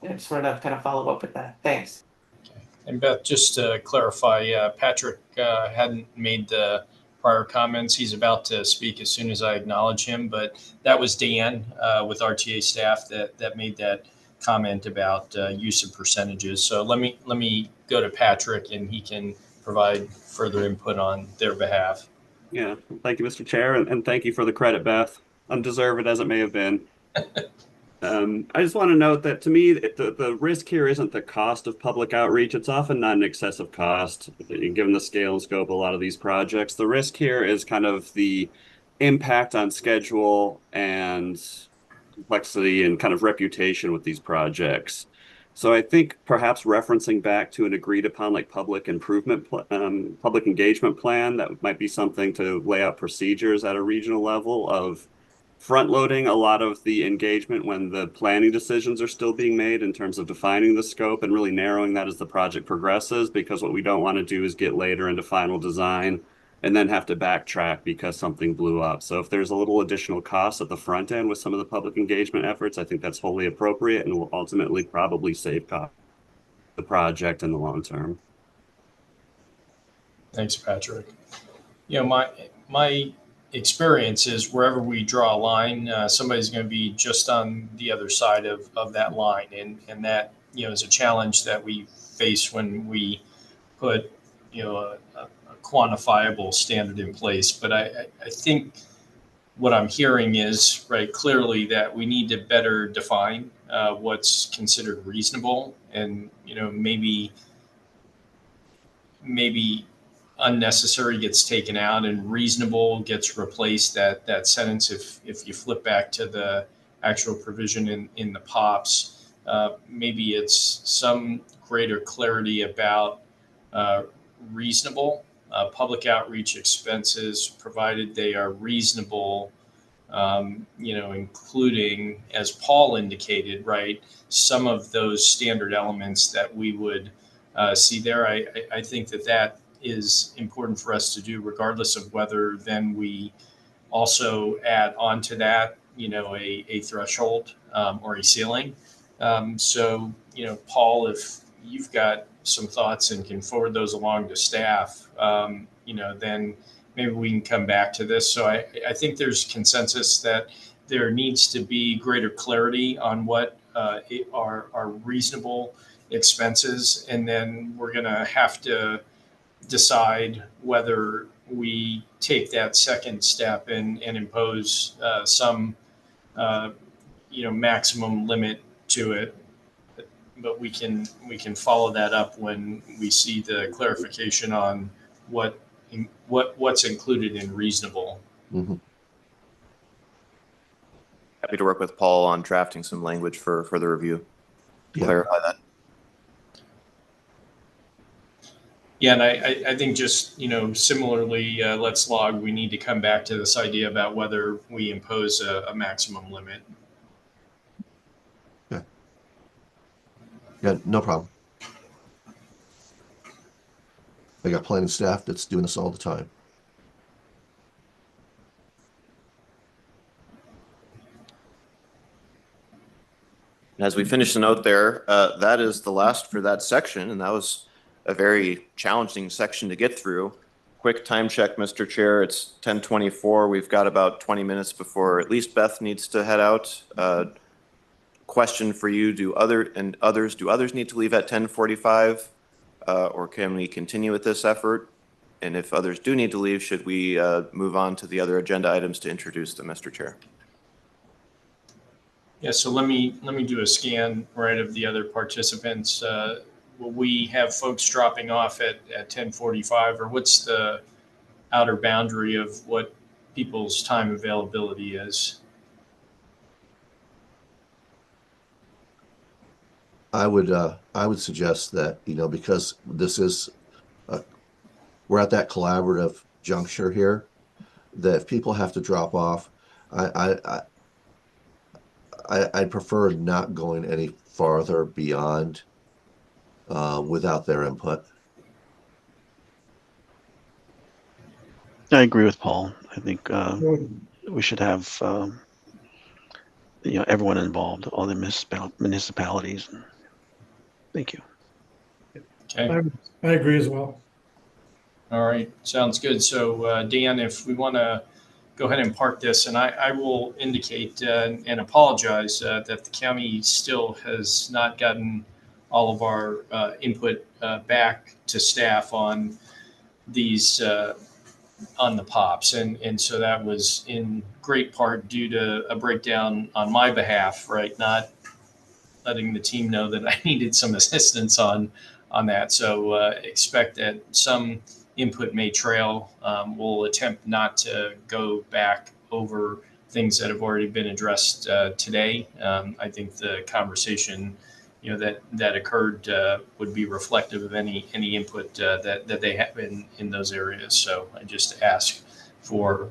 just wanted to kind of follow up with that. Thanks. Okay. And Beth, just to clarify, Patrick hadn't made the prior comments. He's about to speak as soon as I acknowledge him, but that was Dan with RTA staff that made that comment about use of percentages. So let me go to Patrick and he can provide further input on their behalf. Yeah, thank you, Mr. Chair, and thank you for the credit, Beth, undeserved as it may have been. I just want to note that to me, the risk here isn't the cost of public outreach. It's often not an excessive cost, given the scale and scope of a lot of these projects. The risk here is kind of the impact on schedule and complexity and kind of reputation with these projects. So I think perhaps referencing back to an agreed upon like public engagement plan, that might be something to lay out procedures at a regional level of front loading a lot of the engagement when the planning decisions are still being made in terms of defining the scope and really narrowing that as the project progresses, because what we don't want to do is get later into final design and then have to backtrack because something blew up. So if there's a little additional cost at the front end with some of the public engagement efforts, I think that's wholly appropriate and will ultimately probably save cost the project in the long term. Thanks, Patrick. You know, my experience is wherever we draw a line, somebody's going to be just on the other side of that line, and that, you know, is a challenge that we face when we put, you know, a quantifiable standard in place. But I think what I'm hearing is, right, clearly that we need to better define what's considered reasonable, and, you know, maybe unnecessary gets taken out and reasonable gets replaced. That sentence, if you flip back to the actual provision in the POPs, maybe it's some greater clarity about reasonable public outreach expenses, provided they are reasonable, you know, including, as Paul indicated, right, some of those standard elements that we would see there. I think that is important for us to do, regardless of whether then we also add on to that, you know, a threshold or a ceiling. So, you know, Paul, if you've got some thoughts and can forward those along to staff, you know, then maybe we can come back to this. So I think there's consensus that there needs to be greater clarity on what are reasonable expenses, and then we're going to have to decide whether we take that second step and impose some you know, maximum limit to it. But we can follow that up when we see the clarification on what's included in reasonable. Mm-hmm. Happy to work with Paul on drafting some language for further review to clarify that. Yeah, and I think just, you know, similarly, let's log, we need to come back to this idea about whether we impose a maximum limit. Yeah, no problem. I got planning staff that's doing this all the time. As we finish the note there, that is the last for that section, and that was a very challenging section to get through. Quick time check, Mr. Chair. It's 10:24. We've got about 20 minutes before at least Beth needs to head out. Question for you: do others need to leave at 10:45, or can we continue with this effort? And if others do need to leave, should we move on to the other agenda items to introduce them, Mr. Chair? Yeah, so let me do a scan, right, of the other participants. Will we have folks dropping off at 10:45, or what's the outer boundary of what people's time availability is? I would suggest that, you know, because this is we're at that collaborative juncture here, that if people have to drop off, I prefer not going any farther beyond without their input. I agree with Paul. I think we should have you know, everyone involved, all the municipalities. Thank you. Okay. I agree as well. All right, sounds good. So Dan, if we want to go ahead and park this, and I will indicate and apologize that the county still has not gotten all of our input back to staff on these on the pops, and so that was in great part due to a breakdown on my behalf, right? Not letting the team know that I needed some assistance on that. So expect that some input may trail. We'll attempt not to go back over things that have already been addressed today. I think the conversation, that occurred would be reflective of any input that they have in those areas. So I just ask for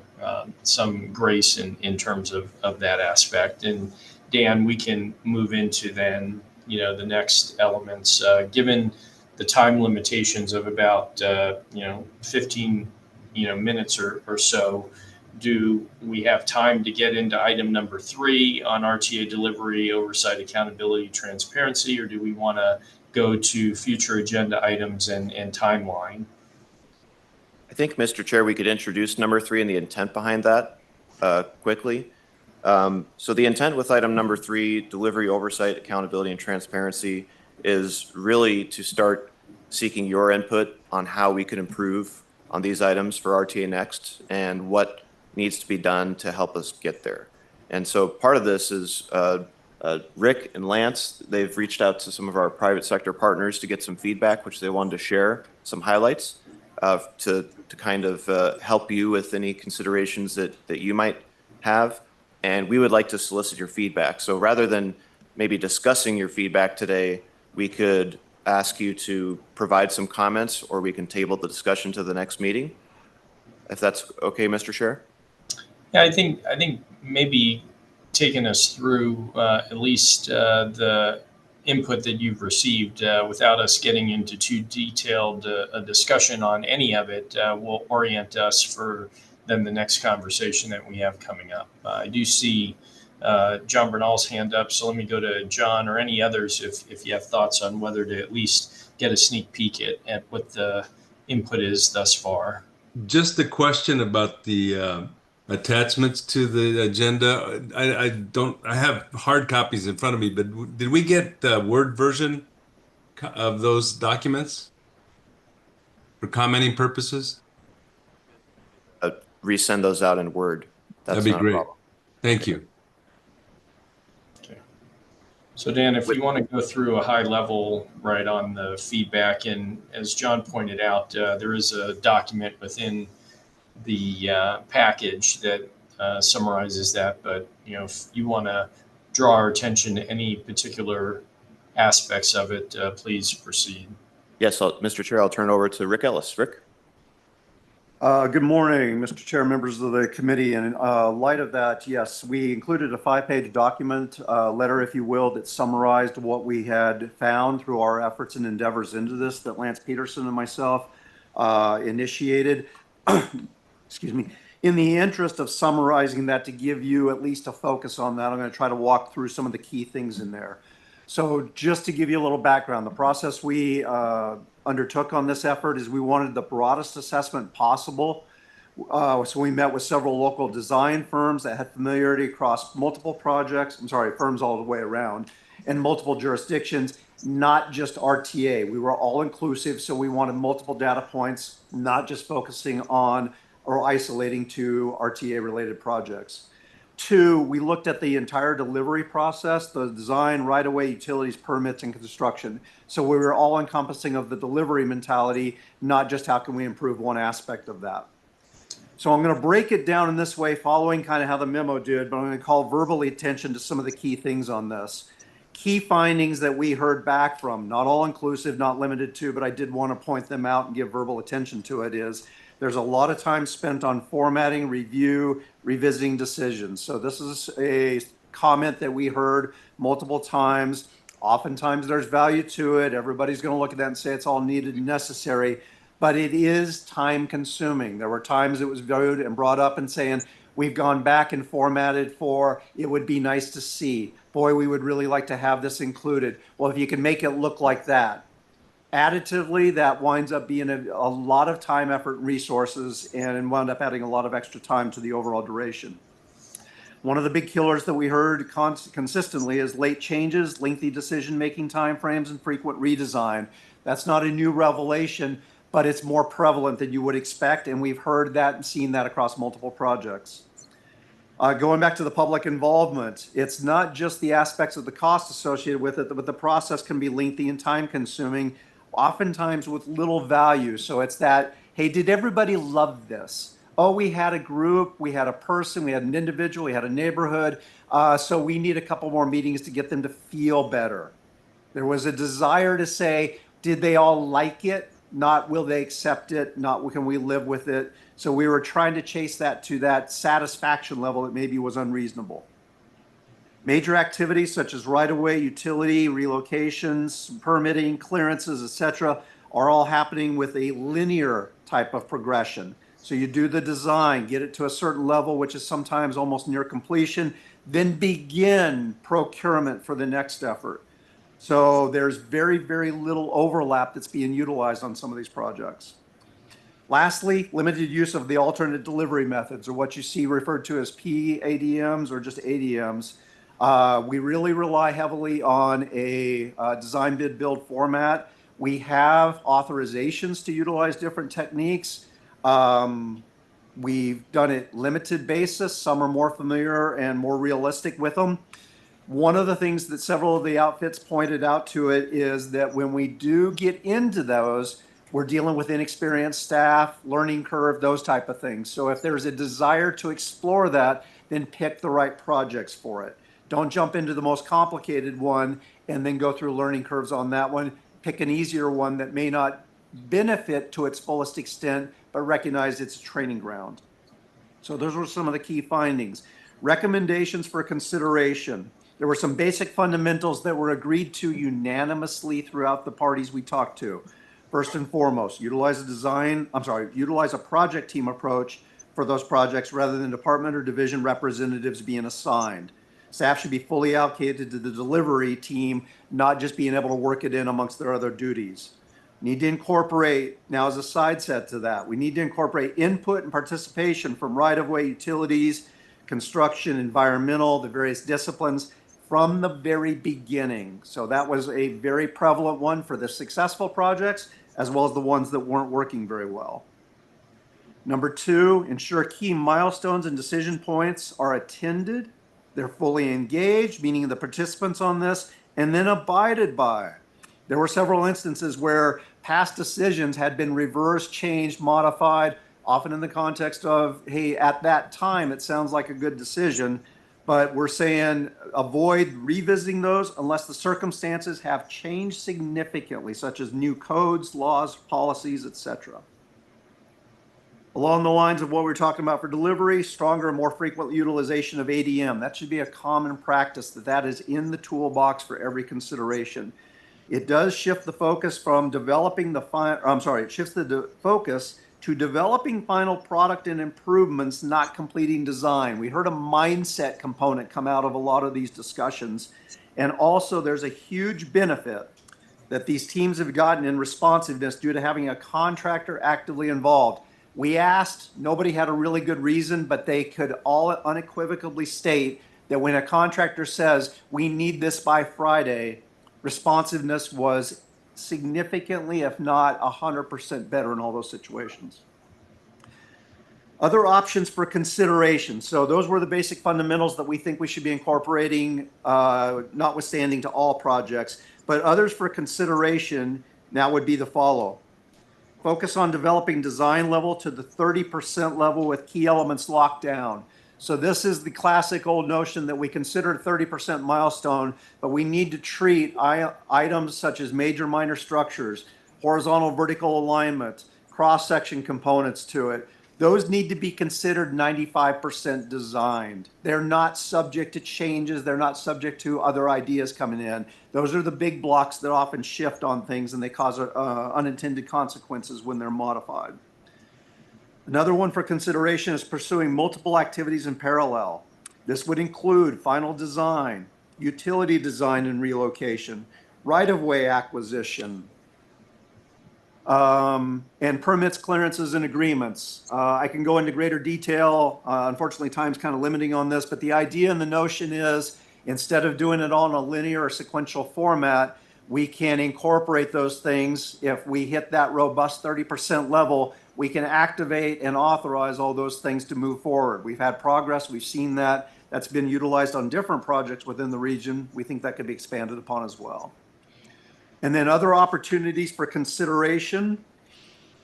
some grace in terms of that aspect. And Dan, we can move into then, the next elements, given the time limitations of about, 15, minutes or so. Do we have time to get into item number 3 on RTA delivery, oversight, accountability, transparency, or do we want to go to future agenda items and timeline? I think, Mr. Chair, we could introduce number 3 and the intent behind that quickly. So the intent with item number 3, delivery, oversight, accountability, and transparency, is really to start seeking your input on how we could improve on these items for RTA Next and what needs to be done to help us get there. And so part of this is Rick and Lance, they've reached out to some of our private sector partners to get some feedback, which they wanted to share some highlights to kind of help you with any considerations that you might have. And we would like to solicit your feedback. So rather than maybe discussing your feedback today, we could ask you to provide some comments, or we can table the discussion to the next meeting, if that's okay, Mr. Chair. Yeah, I think maybe taking us through at least the input that you've received without us getting into too detailed a discussion on any of it will orient us for then the next conversation that we have coming up. I do see John Bernal's hand up, so let me go to John or any others if you have thoughts on whether to at least get a sneak peek at what the input is thus far. Just a question about the attachments to the agenda. I have hard copies in front of me, but did we get the Word version of those documents for commenting purposes? Resend those out in Word. That'd be great. Thank you. Okay. So Dan, if you want to go through a high level, right, on the feedback, and as John pointed out, there is a document within the package that summarizes that. But if you want to draw our attention to any particular aspects of it, please proceed. Yes, Mr. Chair, I'll turn it over to Rick Ellis. Rick. Good morning, Mr. Chair, members of the committee. And in light of that, yes, we included a 5-page document, letter, if you will, that summarized what we had found through our efforts and endeavors into this that Lance Peterson and myself initiated. Excuse me. In the interest of summarizing that to give you at least a focus on that, I'm going to try to walk through some of the key things in there. So just to give you a little background, the process we undertook on this effort is we wanted the broadest assessment possible. So we met with several local design firms that had familiarity across multiple projects, firms all the way around, and multiple jurisdictions, not just RTA. We were all inclusive, so we wanted multiple data points, not just focusing on or isolating to RTA-related projects. 2, we looked at the entire delivery process, the design, right-of-way, utilities, permits, and construction. So we were all encompassing of the delivery mentality, not just how can we improve one aspect of that. So I'm going to break it down in this way, following kind of how the memo did, but I'm going to call verbally attention to some of the key things on this. Key findings that we heard back from, not all inclusive, not limited to, but I did want to point them out and give verbal attention to it, is there's a lot of time spent on formatting, review, revisiting decisions. So this is a comment that we heard multiple times. Oftentimes there's value to it. Everybody's going to look at that and say it's all needed and necessary, but it is time consuming. There were times it was viewed and brought up and saying, we've gone back and formatted for, it would be nice to see. Boy, we would really like to have this included. Well, if you can make it look like that. Additively, that winds up being a lot of time, effort, and resources, and wound up adding a lot of extra time to the overall duration. One of the big killers that we heard consistently is late changes, lengthy decision-making timeframes, and frequent redesign. That's not a new revelation, but it's more prevalent than you would expect. And we've heard that and seen that across multiple projects. Going back to the public involvement, it's not just the aspects of the cost associated with it, but the process can be lengthy and time consuming, oftentimes with little value. So it's that, hey, did everybody love this? Oh, we had a group, we had a person, we had an individual, we had a neighborhood. So we need a couple more meetings to get them to feel better. There was a desire to say, did they all like it? Not will they accept it? Not can we live with it? So we were trying to chase that to that satisfaction level that maybe was unreasonable. Major activities such as right-of-way, utility, relocations, permitting, clearances, etc., are all happening with a linear type of progression. So you do the design, get it to a certain level, which is sometimes almost near completion, then begin procurement for the next effort. So there's very, very little overlap that's being utilized on some of these projects. Lastly, limited use of the alternate delivery methods, or what you see referred to as PADMs or just ADMs. We really rely heavily on a design bid build format. We have authorizations to utilize different techniques. We've done it limited basis. Some are more familiar and more realistic with them. One of the things that several of the outfits pointed out to it is that when we do get into those, we're dealing with inexperienced staff, learning curve, those type of things. So if there's a desire to explore that, then pick the right projects for it. Don't jump into the most complicated one and then go through learning curves on that one. Pick an easier one that may not benefit to its fullest extent, but recognize it's a training ground. So those were some of the key findings. Recommendations for consideration. There were some basic fundamentals that were agreed to unanimously throughout the parties we talked to. First and foremost, utilize a project team approach for those projects rather than department or division representatives being assigned. Staff should be fully allocated to the delivery team, not just being able to work it in amongst their other duties. Need to incorporate, now as a side set to that, we need to incorporate input and participation from right-of-way, utilities, construction, environmental, the various disciplines from the very beginning. So that was a very prevalent one for the successful projects, as well as the ones that weren't working very well. Number two, ensure key milestones and decision points are attended. They're fully engaged, meaning the participants on this, and then abided by. There were several instances where past decisions had been reversed, changed, modified, often in the context of, hey, at that time, it sounds like a good decision, but we're saying avoid revisiting those unless the circumstances have changed significantly, such as new codes, laws, policies, etc. Along the lines of what we're talking about for delivery, stronger and more frequent utilization of ADM. That should be a common practice, that is in the toolbox for every consideration. It does shift the focus from developing the focus to developing final product and improvements, not completing design. We heard a mindset component come out of a lot of these discussions. And also there's a huge benefit that these teams have gotten in responsiveness due to having a contractor actively involved. We asked, nobody had a really good reason, but they could all unequivocally state that when a contractor says, we need this by Friday, responsiveness was significantly, if not 100% better in all those situations. Other options for consideration. So those were the basic fundamentals that we think we should be incorporating, notwithstanding to all projects. But others for consideration now would be the follow. Focus on developing design level to the 30% level with key elements locked down. So this is the classic old notion that we consider a 30% milestone, but we need to treat items such as major minor structures, horizontal vertical alignment, cross-section components to it. Those need to be considered 95% designed. They're not subject to changes. They're not subject to other ideas coming in. Those are the big blocks that often shift on things and they cause unintended consequences when they're modified. Another one for consideration is pursuing multiple activities in parallel. This would include final design, utility design and relocation, right-of-way acquisition, and permits, clearances, and agreements. I can go into greater detail. Unfortunately, time's kind of limiting on this, but the idea and the notion is instead of doing it all in a linear or sequential format, we can incorporate those things. If we hit that robust 30% level, we can activate and authorize all those things to move forward. We've had progress. We've seen that. That's been utilized on different projects within the region. We think that could be expanded upon as well. And then other opportunities for consideration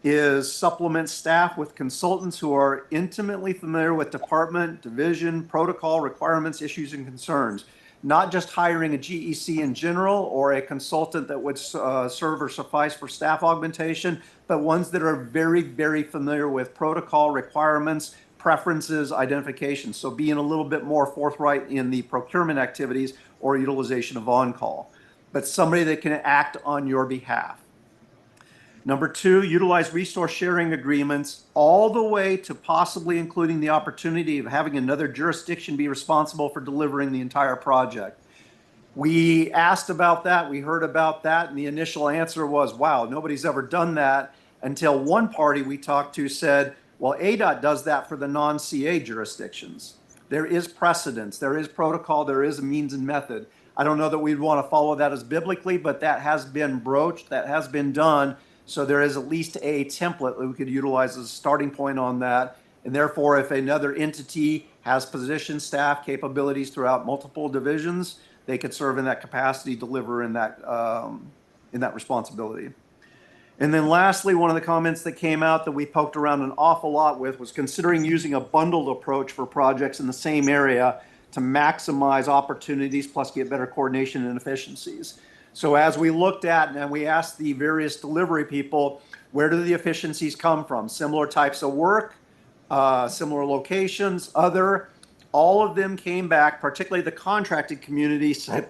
is supplement staff with consultants who are intimately familiar with department, division, protocol, requirements, issues, and concerns. Not just hiring a GEC in general or a consultant that would serve or suffice for staff augmentation, but ones that are very, very familiar with protocol, requirements, preferences, identification. So being a little bit more forthright in the procurement activities or utilization of on-call, but somebody that can act on your behalf. Number two, utilize resource sharing agreements all the way to possibly including the opportunity of having another jurisdiction be responsible for delivering the entire project. We asked about that, we heard about that, and the initial answer was, wow, nobody's ever done that, until one party we talked to said, well, ADOT does that for the non-CA jurisdictions. There is precedence, there is protocol, there is a means and method. I don't know that we'd want to follow that as biblically, but that has been broached, that has been done. So there is at least a template that we could utilize as a starting point on that. And therefore, if another entity has position, staff, capabilities throughout multiple divisions, they could serve in that capacity, deliver in that responsibility. And then lastly, one of the comments that came out that we poked around an awful lot with was considering using a bundled approach for projects in the same area to maximize opportunities plus get better coordination and efficiencies. So as we looked at and we asked the various delivery people, where do the efficiencies come from? Similar types of work, similar locations, all of them came back, particularly the contracted community said,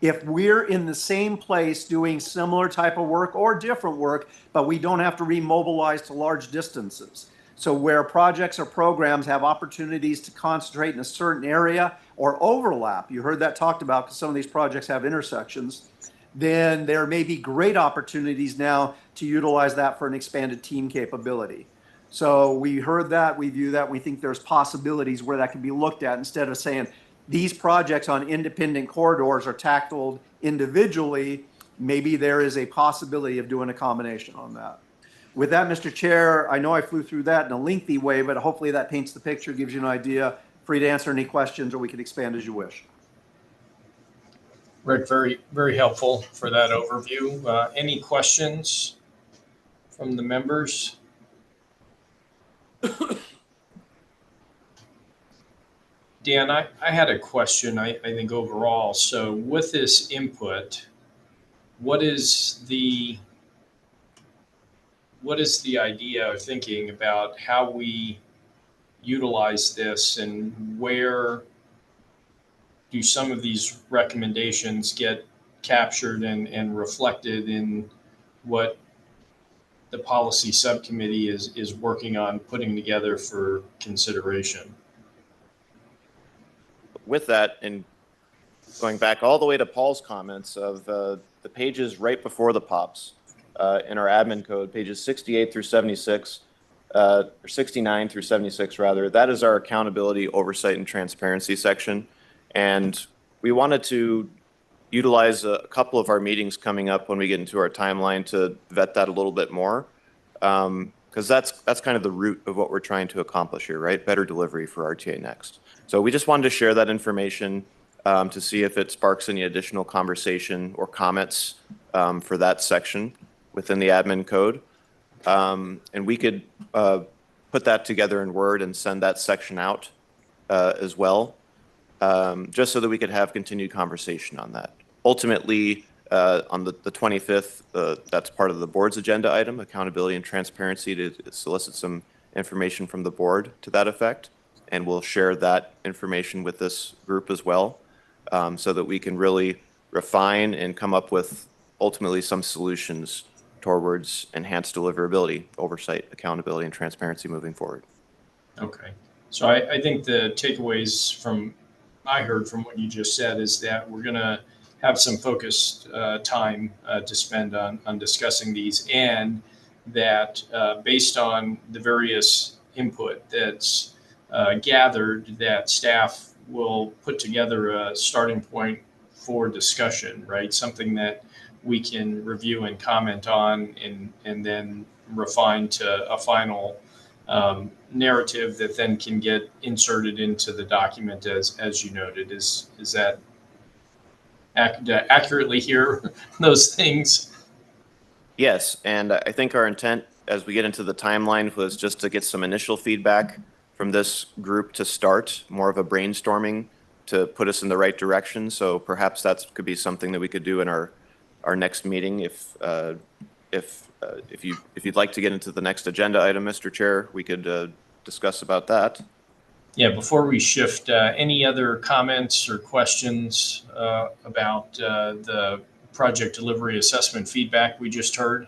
if we're in the same place doing similar type of work or different work, but we don't have to remobilize to large distances. So where projects or programs have opportunities to concentrate in a certain area or overlap, you heard that talked about because some of these projects have intersections, then there may be great opportunities now to utilize that for an expanded team capability. So we heard that, we view that, we think there's possibilities where that can be looked at instead of saying these projects on independent corridors are tackled individually. Maybe there is a possibility of doing a combination on that. With that, Mr. Chair, I know I flew through that in a lengthy way, but hopefully that paints the picture, gives you an idea. Free to answer any questions, or we can expand as you wish. Rick, very, very helpful for that overview. Any questions from the members? Dan, I had a question, I think overall. So with this input, what is the idea or thinking about how we utilize this, and where do some of these recommendations get captured and reflected in what the policy subcommittee is working on putting together for consideration? With that, and going back all the way to Paul's comments of the pages right before the POPs in our admin code, pages 68 through 76, or 69 through 76 rather, that is our accountability, oversight, and transparency section. And we wanted to utilize a couple of our meetings coming up when we get into our timeline to vet that a little bit more, because that's kind of the root of what we're trying to accomplish here, right? Better delivery for RTA Next. So we just wanted to share that information to see if it sparks any additional conversation or comments for that section within the admin code. And we could put that together in Word and send that section out as well, just so that we could have continued conversation on that. Ultimately, on the 25th, that's part of the board's agenda item, accountability and transparency, to solicit some information from the board to that effect. And we'll share that information with this group as well, so that we can really refine and come up with ultimately some solutions towards enhanced deliverability, oversight, accountability, and transparency moving forward. Okay. So I think the takeaways I heard from what you just said is that we're going to have some focused time to spend on discussing these, and that based on the various input that's gathered, that staff will put together a starting point for discussion, right? Something that we can review and comment on, and then refine to a final narrative that then can get inserted into the document as you noted. Is that accurately hear those things? Yes, and I think our intent as we get into the timeline was just to get some initial feedback from this group to start, more of a brainstorming to put us in the right direction. So perhaps that could be something that we could do in our next meeting. If you'd like to get into the next agenda item, Mr. Chair, we could discuss about that. Yeah, before we shift, any other comments or questions about the project delivery assessment feedback we just heard?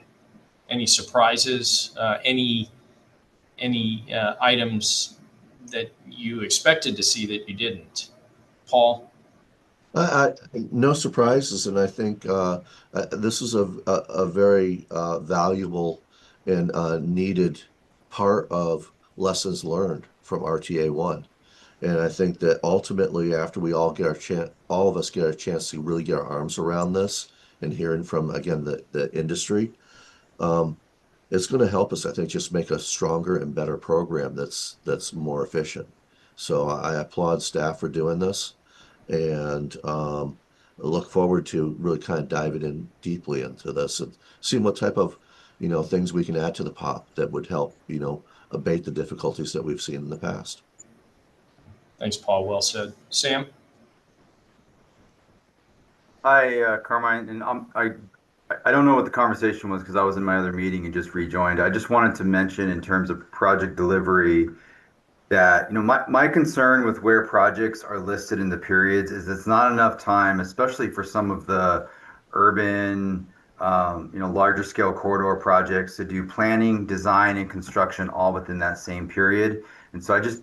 Any surprises? Any items that you expected to see that you didn't? Paul? No surprises, and I think this is a very valuable and needed part of lessons learned from RTA 1. And I think that ultimately, after we all get our chance, all of us get a chance to really get our arms around this and hearing from, again, the industry, it's going to help us, I think, just make a stronger and better program that's more efficient. So I applaud staff for doing this, and look forward to really kind of diving in deeply into this and seeing what type of things we can add to the POP that would help abate the difficulties that we've seen in the past. Thanks, Paul. Well said. Sam? Hi, Carmine, and I don't know what the conversation was because I was in my other meeting and just rejoined. I just wanted to mention in terms of project delivery that my concern with where projects are listed in the periods is it's not enough time, especially for some of the urban, larger scale corridor projects, to do planning, design, and construction all within that same period. And so I just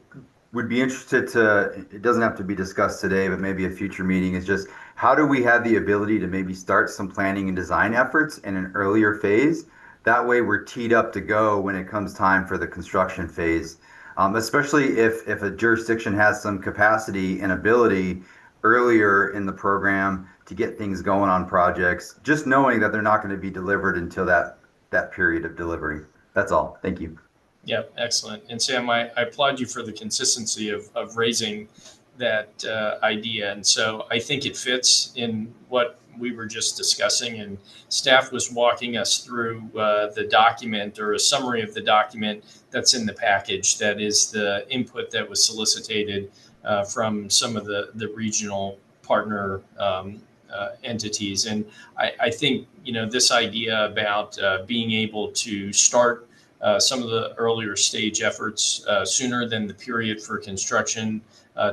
would be interested to, it doesn't have to be discussed today, but maybe a future meeting, is just how do we have the ability to maybe start some planning and design efforts in an earlier phase? That way we're teed up to go when it comes time for the construction phase. Especially if a jurisdiction has some capacity and ability earlier in the program to get things going on projects, just knowing that they're not going to be delivered until that period of delivery. That's all. Thank you. Yeah, excellent. And Sam, I applaud you for the consistency of raising that idea. And so I think it fits in what we were just discussing, and staff was walking us through the document, or a summary of the document that's in the package. That is the input that was solicited from some of the regional partner entities. And I think, this idea about being able to start some of the earlier stage efforts sooner than the period for construction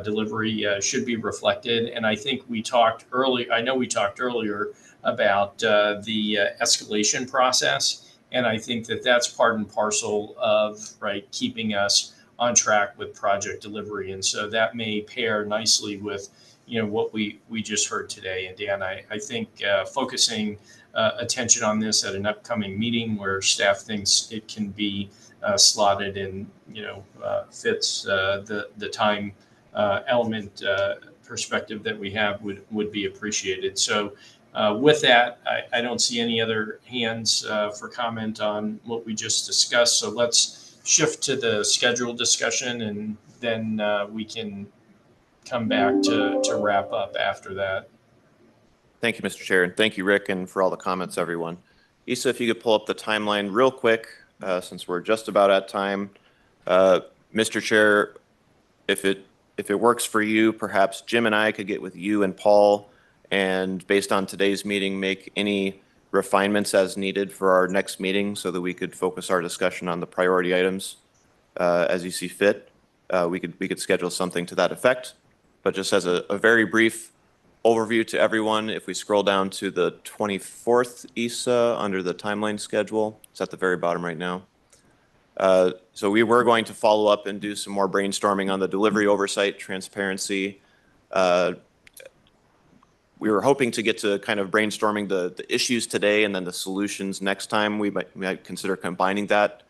delivery should be reflected. And I think we talked earlier about the escalation process. And I think that that's part and parcel of keeping us on track with project delivery. And so that may pair nicely with what we just heard today. And Dan, I think focusing attention on this at an upcoming meeting where staff thinks it can be slotted and fits the time element perspective that we have would be appreciated. So with that, I don't see any other hands for comment on what we just discussed. So let's shift to the schedule discussion, and then we can come back to wrap up after that. Thank you, Mr. Chair, and thank you, Rick, and for all the comments, everyone. Issa, if you could pull up the timeline real quick, since we're just about at time. Mr. Chair, if it works for you, perhaps Jim and I could get with you and Paul, and based on today's meeting, make any refinements as needed for our next meeting so that we could focus our discussion on the priority items as you see fit. We could schedule something to that effect. But just as a very brief overview to everyone, if we scroll down to the 24th, Issa, under the timeline schedule, it's at the very bottom right now. So we were going to follow up and do some more brainstorming on the delivery oversight transparency. We were hoping to get to kind of brainstorming the issues today and then the solutions next time. We might consider combining that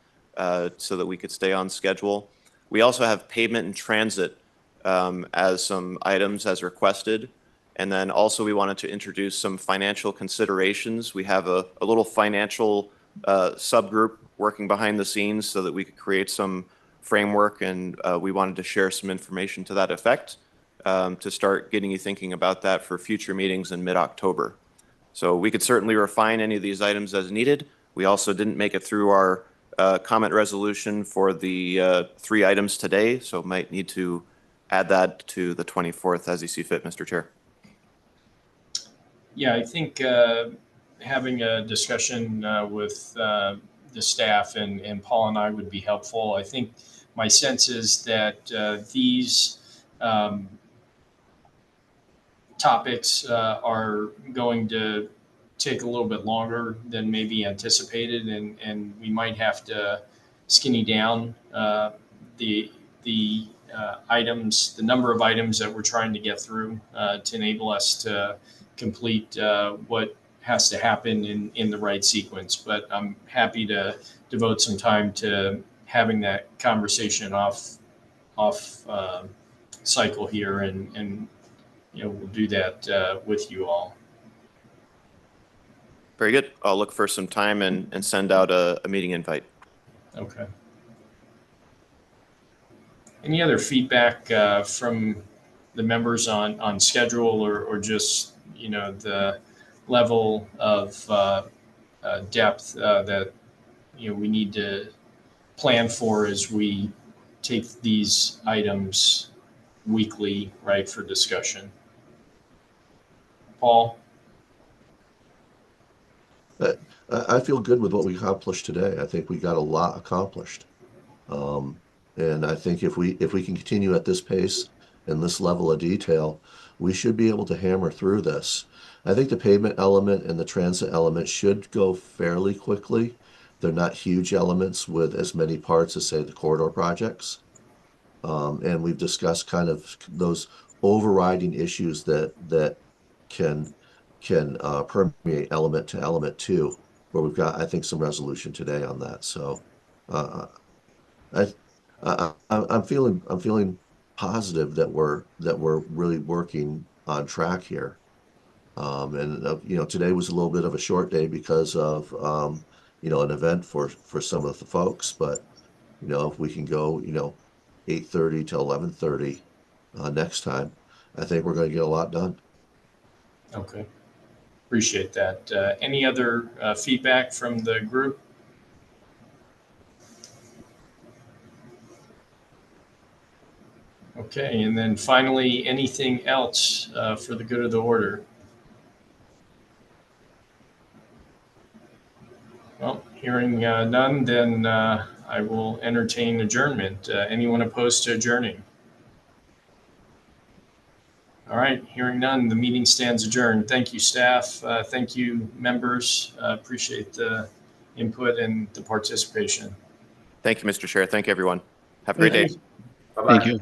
so that we could stay on schedule. We also have pavement and transit as some items as requested. And then also we wanted to introduce some financial considerations. We have a little financial subgroup working behind the scenes so that we could create some framework, and we wanted to share some information to that effect to start getting you thinking about that for future meetings in mid-October. So we could certainly refine any of these items as needed. We also didn't make it through our comment resolution for the 3 items today, so might need to add that to the 24th as you see fit, Mr. Chair. Yeah, I think having a discussion with the staff and Paul and I would be helpful. I think my sense is that these topics are going to take a little bit longer than maybe anticipated, and we might have to skinny down the items, the number of items that we're trying to get through to enable us to complete what has to happen in the right sequence. But I'm happy to devote some time to having that conversation off cycle here, and we'll do that with you all. Very good. I'll look for some time and send out a meeting invite. Okay. Any other feedback from the members on schedule or just, the level of depth that, we need to plan for as we take these items weekly, right, for discussion? Paul? I feel good with what we accomplished today. I think we got a lot accomplished. And I think if we can continue at this pace and this level of detail, we should be able to hammer through this. I think the pavement element and the transit element should go fairly quickly. They're not huge elements with as many parts as, say, the corridor projects. And we've discussed kind of those overriding issues that can permeate element to element too, where we've got, I think, some resolution today on that. So I'm feeling positive that we're really working on track here. And today was a little bit of a short day because of an event for some of the folks, but if we can go 8:30 to 11:30 next time, I think we're going to get a lot done. Okay. Appreciate that. Any other feedback from the group? Okay, and then finally, anything else for the good of the order? Well, hearing none, then I will entertain adjournment. Anyone opposed to adjourning? All right, hearing none, the meeting stands adjourned. Thank you, staff. Thank you, members. Appreciate the input and the participation. Thank you, Mr. Chair. Thank you, everyone. Have a great day. Bye-bye. Thank you.